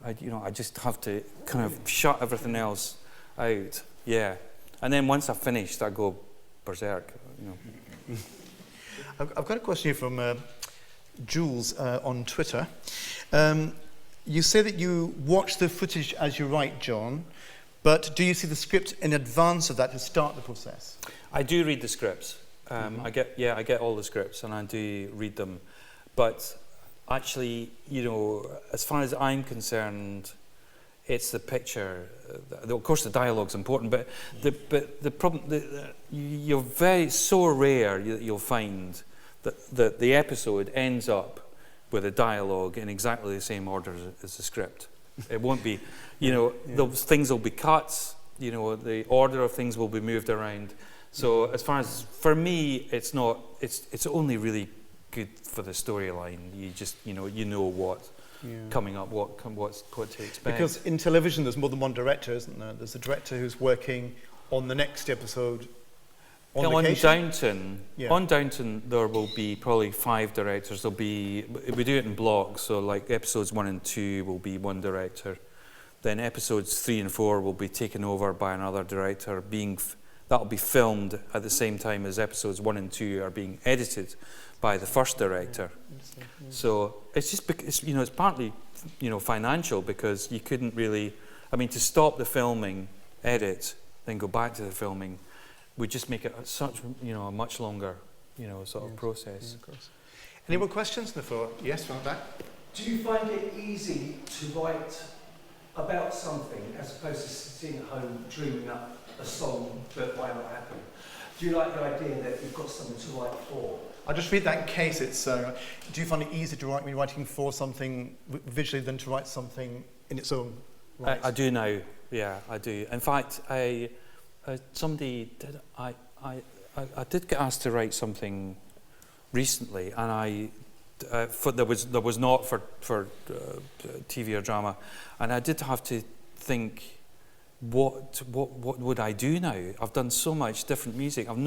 I just have to kind of shut everything else out. Yeah. And then once I've finished, I go berserk. I've got a question here from Jules on Twitter. You say that you watch the footage as you write, John, but do you see the script in advance of that to start the process? I do read the scripts. I get all the scripts and I do read them. But actually, as far as I'm concerned, it's the picture. Of course, the dialogue's important, but the problem, you're so rare that you'll find that the episode ends up with a dialogue in exactly the same order as the script. It won't be, those things will be cut. The order of things will be moved around. So as far as, for me, it's not. It's only really good for the storyline. You just, what coming up, what to expect. Because in television, there's more than one director, isn't there? There's a director who's working on the next episode. On Downton, there will be probably 5 directors. We do it in blocks. So like episodes 1 and 2 will be one director. Then episodes 3 and 4 will be taken over by another director. That'll be filmed at the same time as episodes 1 and 2 are being edited by the first director. So it's just because, it's partly, financial, because you couldn't really, to stop the filming, edit, then go back to the filming, would just make it a much longer, sort of process. Yeah, of course. Any more questions on the floor? Yes, right back. Do you find it easy to write about something as opposed to sitting at home dreaming up a song that might not happen? Do you like the idea that you've got something to write for? I'll just read that in case. It's, do you find it easier to write when you're writing for something visually than to write something in its own right? I do now, yeah, I do. In fact, I did get asked to write something recently, and there was not for TV or drama, and I did have to think, what would I do now? I've done so much different music. I've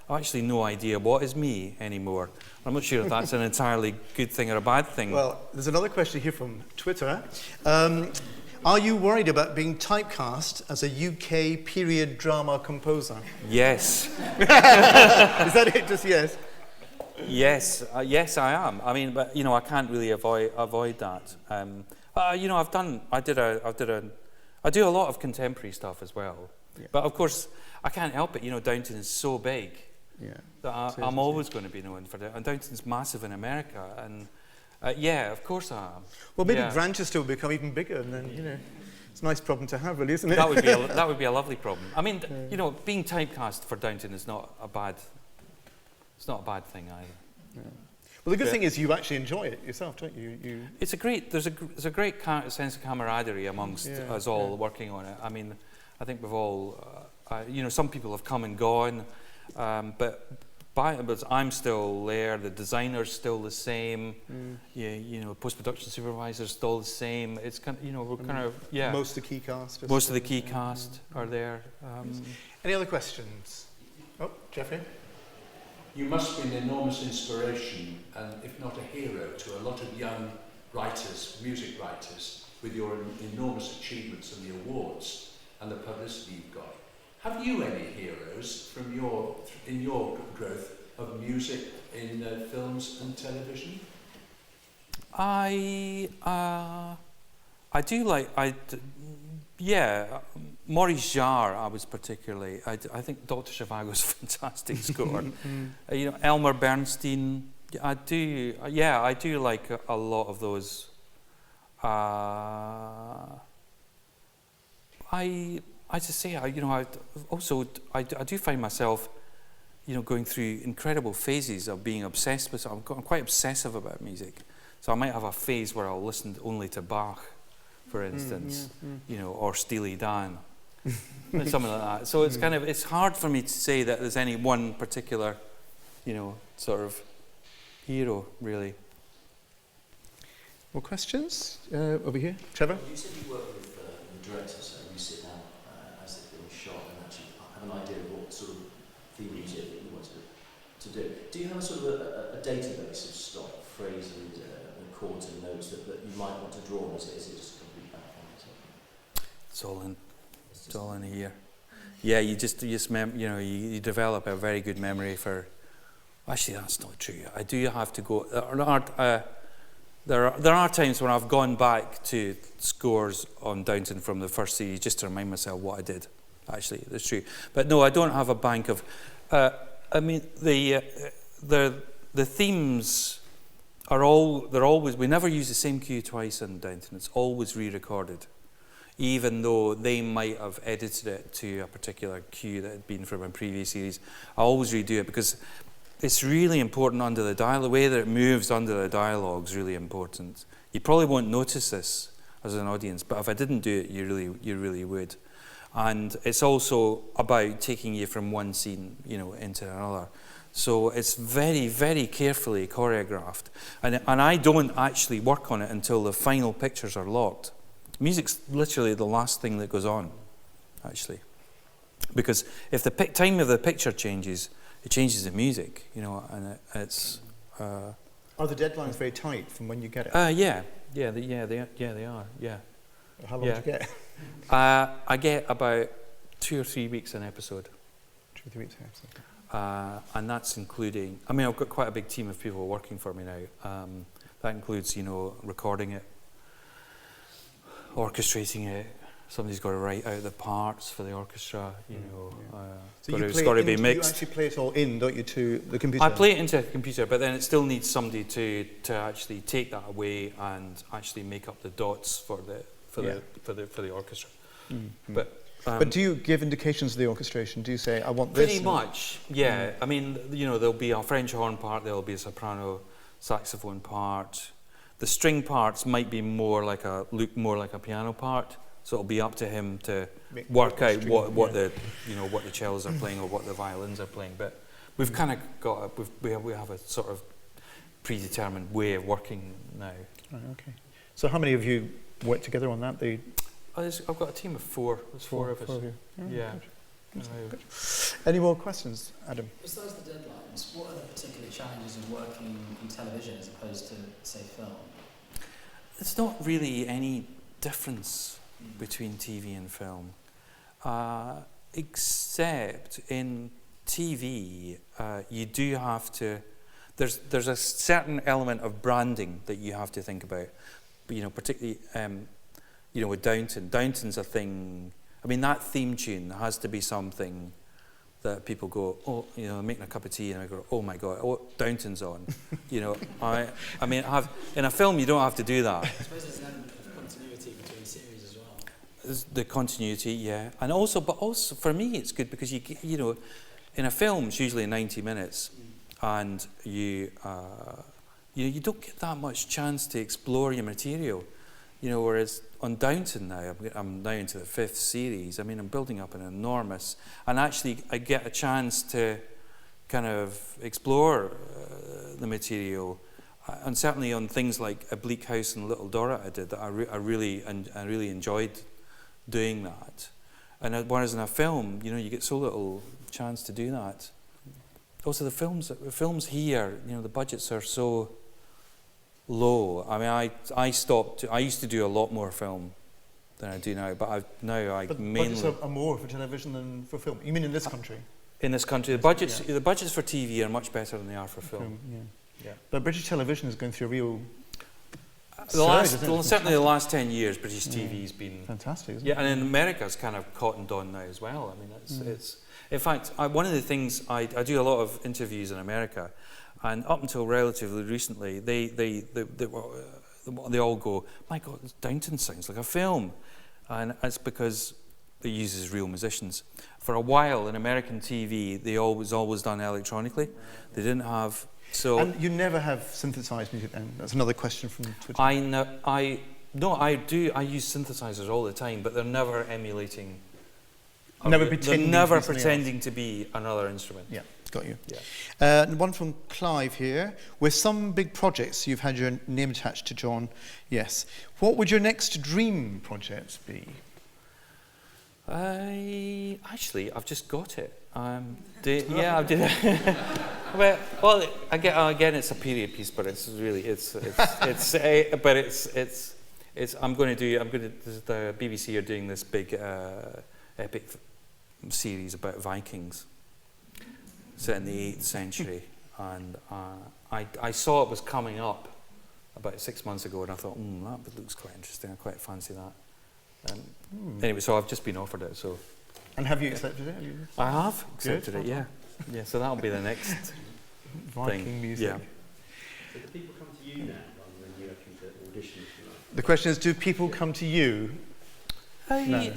actually no idea what is me anymore. I'm not sure if that's an entirely good thing or a bad thing. Well, there's another question here from Twitter. Are you worried about being typecast as a UK period drama composer? Yes. Is that it? Just yes? Yes, yes, I am. But I can't really avoid that. I do a lot of contemporary stuff as well. Yeah. But of course, I can't help it. Downton is so big that I'm always going to be known for that. And Downton's massive in America, and of course I am. Well, maybe Grantchester will become even bigger, and then it's a nice problem to have, really, isn't it? That would be a lovely problem. Being typecast for Downton is not a bad. It's not a bad thing either. Yeah. Well, the good thing is you actually enjoy it yourself, don't you? It's there's a great sense of camaraderie amongst us all working on it. I think we've all, some people have come and gone, but I'm still there. The designer's still the same. Post-production supervisor's still the same. It's kind of, we're kind of Most of the key cast. Most of the key cast are there. Any other questions? Oh, Jeffrey. You must be an enormous inspiration, and if not a hero, to a lot of young writers, music writers, with your enormous achievements and the awards and the publicity you've got. Have you any heroes in your growth of music in films and television? I do like Yeah, Maurice Jarre, I was particularly. I think Dr. Zhivago's a fantastic score. You know, Elmer Bernstein. I do like a lot of those. I just say, I do find myself, you know, going through incredible phases of being obsessed with. I'm quite obsessive about music, so I might have a phase where I'll listen only to Bach, for instance, you know, or Steely Dan, something like that. So it's it's hard for me to say that there's any one particular, you know, sort of hero, really. More questions? Over here. Trevor? Well, you said you work with the director, so you sit down as it's being shot and actually have an idea of what sort of theme music that you want to do. Do you have a sort of a database of stock phrases and chords and notes that you might want to draw on? Is it just a complete background? It's all in here. Yeah, you develop a very good memory for. Actually, that's not true. I do have to go. There are times when I've gone back to scores on Downton from the first series just to remind myself what I did. Actually, that's true. But no, I don't have a bank of. I mean, the themes are always. We never use the same cue twice on Downton. It's always re-recorded, even though they might have edited it to a particular cue that had been from a previous series. I always redo it because it's really important under the dialogue. The way that it moves under the dialogue is really important. You probably won't notice this as an audience, but if I didn't do it, you really would. And it's also about taking you from one scene, you know, into another. So it's very, very carefully choreographed. And I don't actually work on it until the final pictures are locked. Music's literally the last thing that goes on, actually. Because if the time of the picture changes, it changes the music, you know, and it's. Are the deadlines very tight from when you get it? Yeah, they are. Yeah. How long do you get? I get about 2 or 3 weeks an episode. 2 or 3 weeks an episode. And that's including. I mean, I've got quite a big team of people working for me now. That includes, you know, recording it, orchestrating it. Somebody's got to write out the parts for the orchestra, you know. So it's got to be mixed. You actually play it all in, don't you, to the computer? I play it into a computer, but then it still needs somebody to actually take that away and actually make up the dots for the orchestra. Mm-hmm. But do you give indications of the orchestration? Do you say, I want this? Pretty much, yeah. I mean, you know, there'll be a French horn part, there'll be a soprano saxophone part. The string parts might be look more like a piano part. So it'll be up to him to work out what the cellos are playing or what the violins are playing. But we've kind of got we have a sort of predetermined way of working now. Right, okay. So how many of you work together on that? I've got a team of 4. There's 4 of us. 4 of you. Yeah. Good. Any more questions, Adam? Besides the deadlines, what are the particular challenges of working in television as opposed to, say, film? There's not really any difference between TV and film, except in TV you do have to. There's a certain element of branding that you have to think about, you know, particularly you know, with Downton. Downton's a thing. I mean, that theme tune has to be something that people go, oh, you know, making a cup of tea, and I go, oh my God, oh, Downton's on. You know, I mean, in a film you don't have to do that. I suppose there's an element of continuity between series as well. There's the continuity, yeah, but also for me it's good because you know, in a film it's usually 90 minutes, and you don't get that much chance to explore your material, you know. Whereas on Downton now, I'm now into the 5th series. I mean, I'm building up an enormous, and actually I get a chance to kind of explore the material, and certainly on things like A Bleak House and Little Dorrit I did that I really enjoyed doing that. And whereas in a film, you know, you get so little chance to do that. Also, the films here, you know, the budgets are so low. I mean, I used to do a lot more film than I do now, but mainly. Budgets are more for television than for film. You mean in this country? In this country, the budgets for TV are much better than they are for film. Yeah. But British television is going through a real Certainly the last 10 years, British TV's been fantastic, isn't it? Yeah, and in America it's kind of cottoned on now as well. I mean, it's in fact, one of the things I do a lot of interviews in America, and up until relatively recently, they all go, "My God, Downton sounds like a film," and it's because it uses real musicians. For a while in American TV, they always done electronically. They didn't have. So and you never have synthesized music then? That's another question from Twitter. I do. I use synthesizers all the time, but they're never emulating. Never pretending. They're never pretending to be another instrument. Yeah, got you. Yeah. One from Clive here. With some big projects, you've had your name attached to John. Yes. What would your next dream project be? I've just got it. I did. well, again, it's a period piece, but it's really, I'm going to. The BBC are doing this big epic series about Vikings, set in the 8th century, and I saw it was coming up about 6 months ago, and I thought, that looks quite interesting. I quite fancy that. Anyway, so I've just been offered it. So. And have you accepted it? I have accepted it. Yeah. Yeah. So that'll be the next Viking thing. music. Yeah. So do people come to you now rather than you having to audition? The question is, do people come to you? No.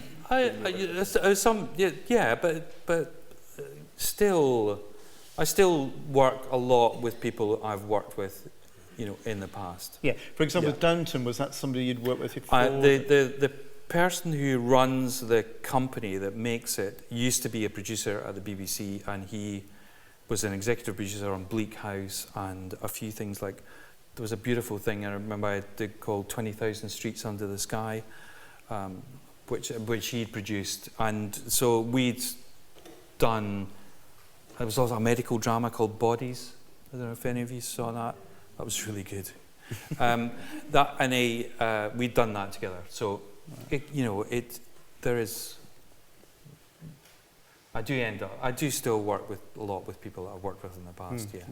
But still, I still work a lot with people I've worked with, in the past. Yeah. For example, with Downton, was that somebody you'd worked with before? The person who runs the company that makes it used to be a producer at the BBC, and he was an executive producer on Bleak House and a few things like. There was a beautiful thing I remember I did called 20,000 Streets Under the Sky. Which he'd produced, and so we'd done. There was also a medical drama called Bodies. I don't know if any of you saw that. That was really good. We'd done that together. So, there is. I do still work with a lot with people that I've worked with in the past. Yeah.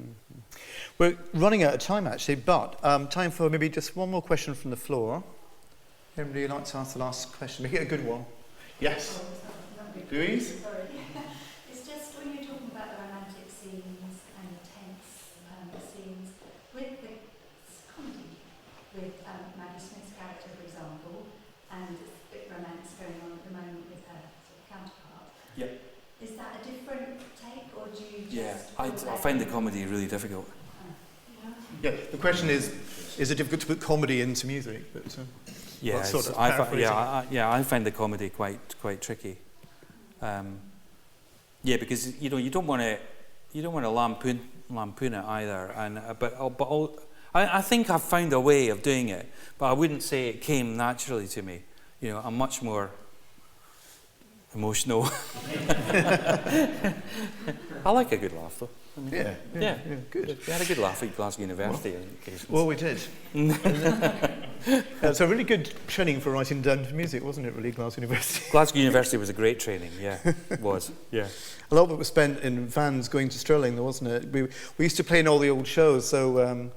We're running out of time actually, but time for maybe just one more question from the floor. Anybody like to ask the last question? Make it a good one. Yes. Louise? Sorry. It's just when you're talking about the romantic scenes and the tense scenes, with the comedy, with Maggie Smith's character, for example, and a bit romance going on at the moment with her sort of counterpart. Yep. Is that a different take, or do you just... Yeah, I find the comedy really difficult. Yeah, the question is it difficult to put comedy into music? But, yeah, I find the comedy quite tricky. Because you don't want to lampoon it either. And I think I've found a way of doing it, but I wouldn't say it came naturally to me. I'm much more emotional. I like a good laugh though. Yeah, good. We had a good laugh at Glasgow University. Well, we did. It's a really good training for writing Downton music, wasn't it, really, Glasgow University? Glasgow University was a great training, yeah, it was, yeah. A lot of it was spent in vans going to Stirling, though, wasn't it? We used to play in all the old shows, so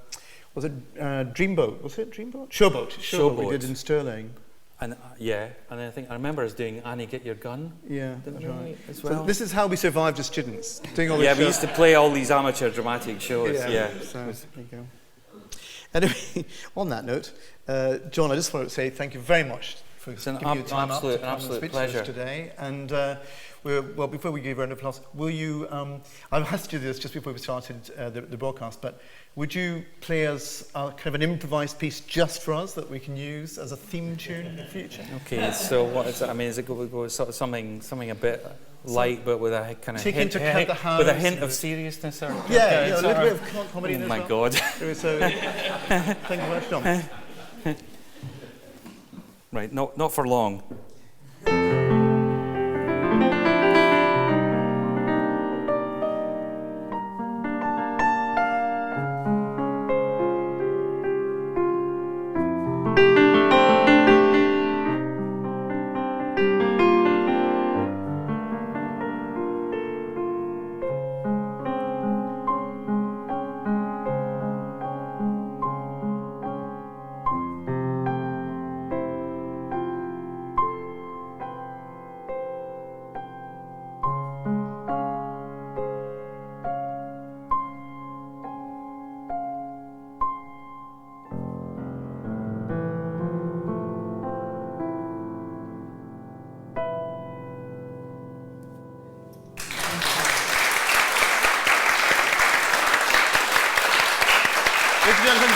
was it Dreamboat? Was it Dreamboat? Showboat we did in Stirling. And and I remember us doing Annie, Get Your Gun. Yeah, that's right. As well. So this is how we survived as students, doing all these shows. We used to play all these amateur dramatic shows. Yeah. So, there you go. Anyway, on that note, John, I just want to say thank you very much for giving your time up to come and speak to us today. And before we give a round of applause, will you? I've asked you this just before we started the broadcast, but would you play us kind of an improvised piece just for us that we can use as a theme tune in the future? Okay, so what is it? I mean, is it go sort of something a bit light, but with a kind of with a hint of seriousness? Or, a little bit of comedy in it. Oh my God! So, thank you very much, John. Right, not for long.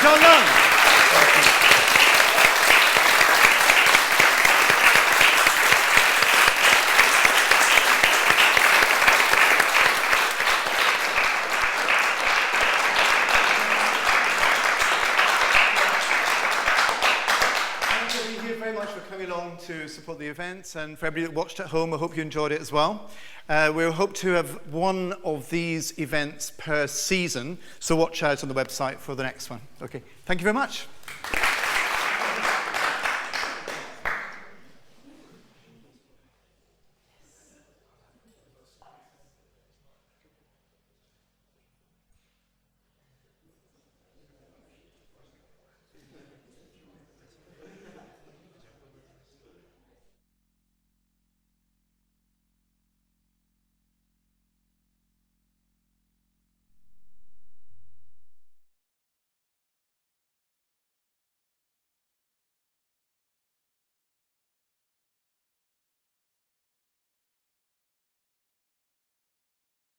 John Lunn. Thank you very much for coming along to support the event, and for everybody that watched at home, I hope you enjoyed it as well. We hope to have one of these events per season, so watch out on the website for the next one. Okay, thank you very much.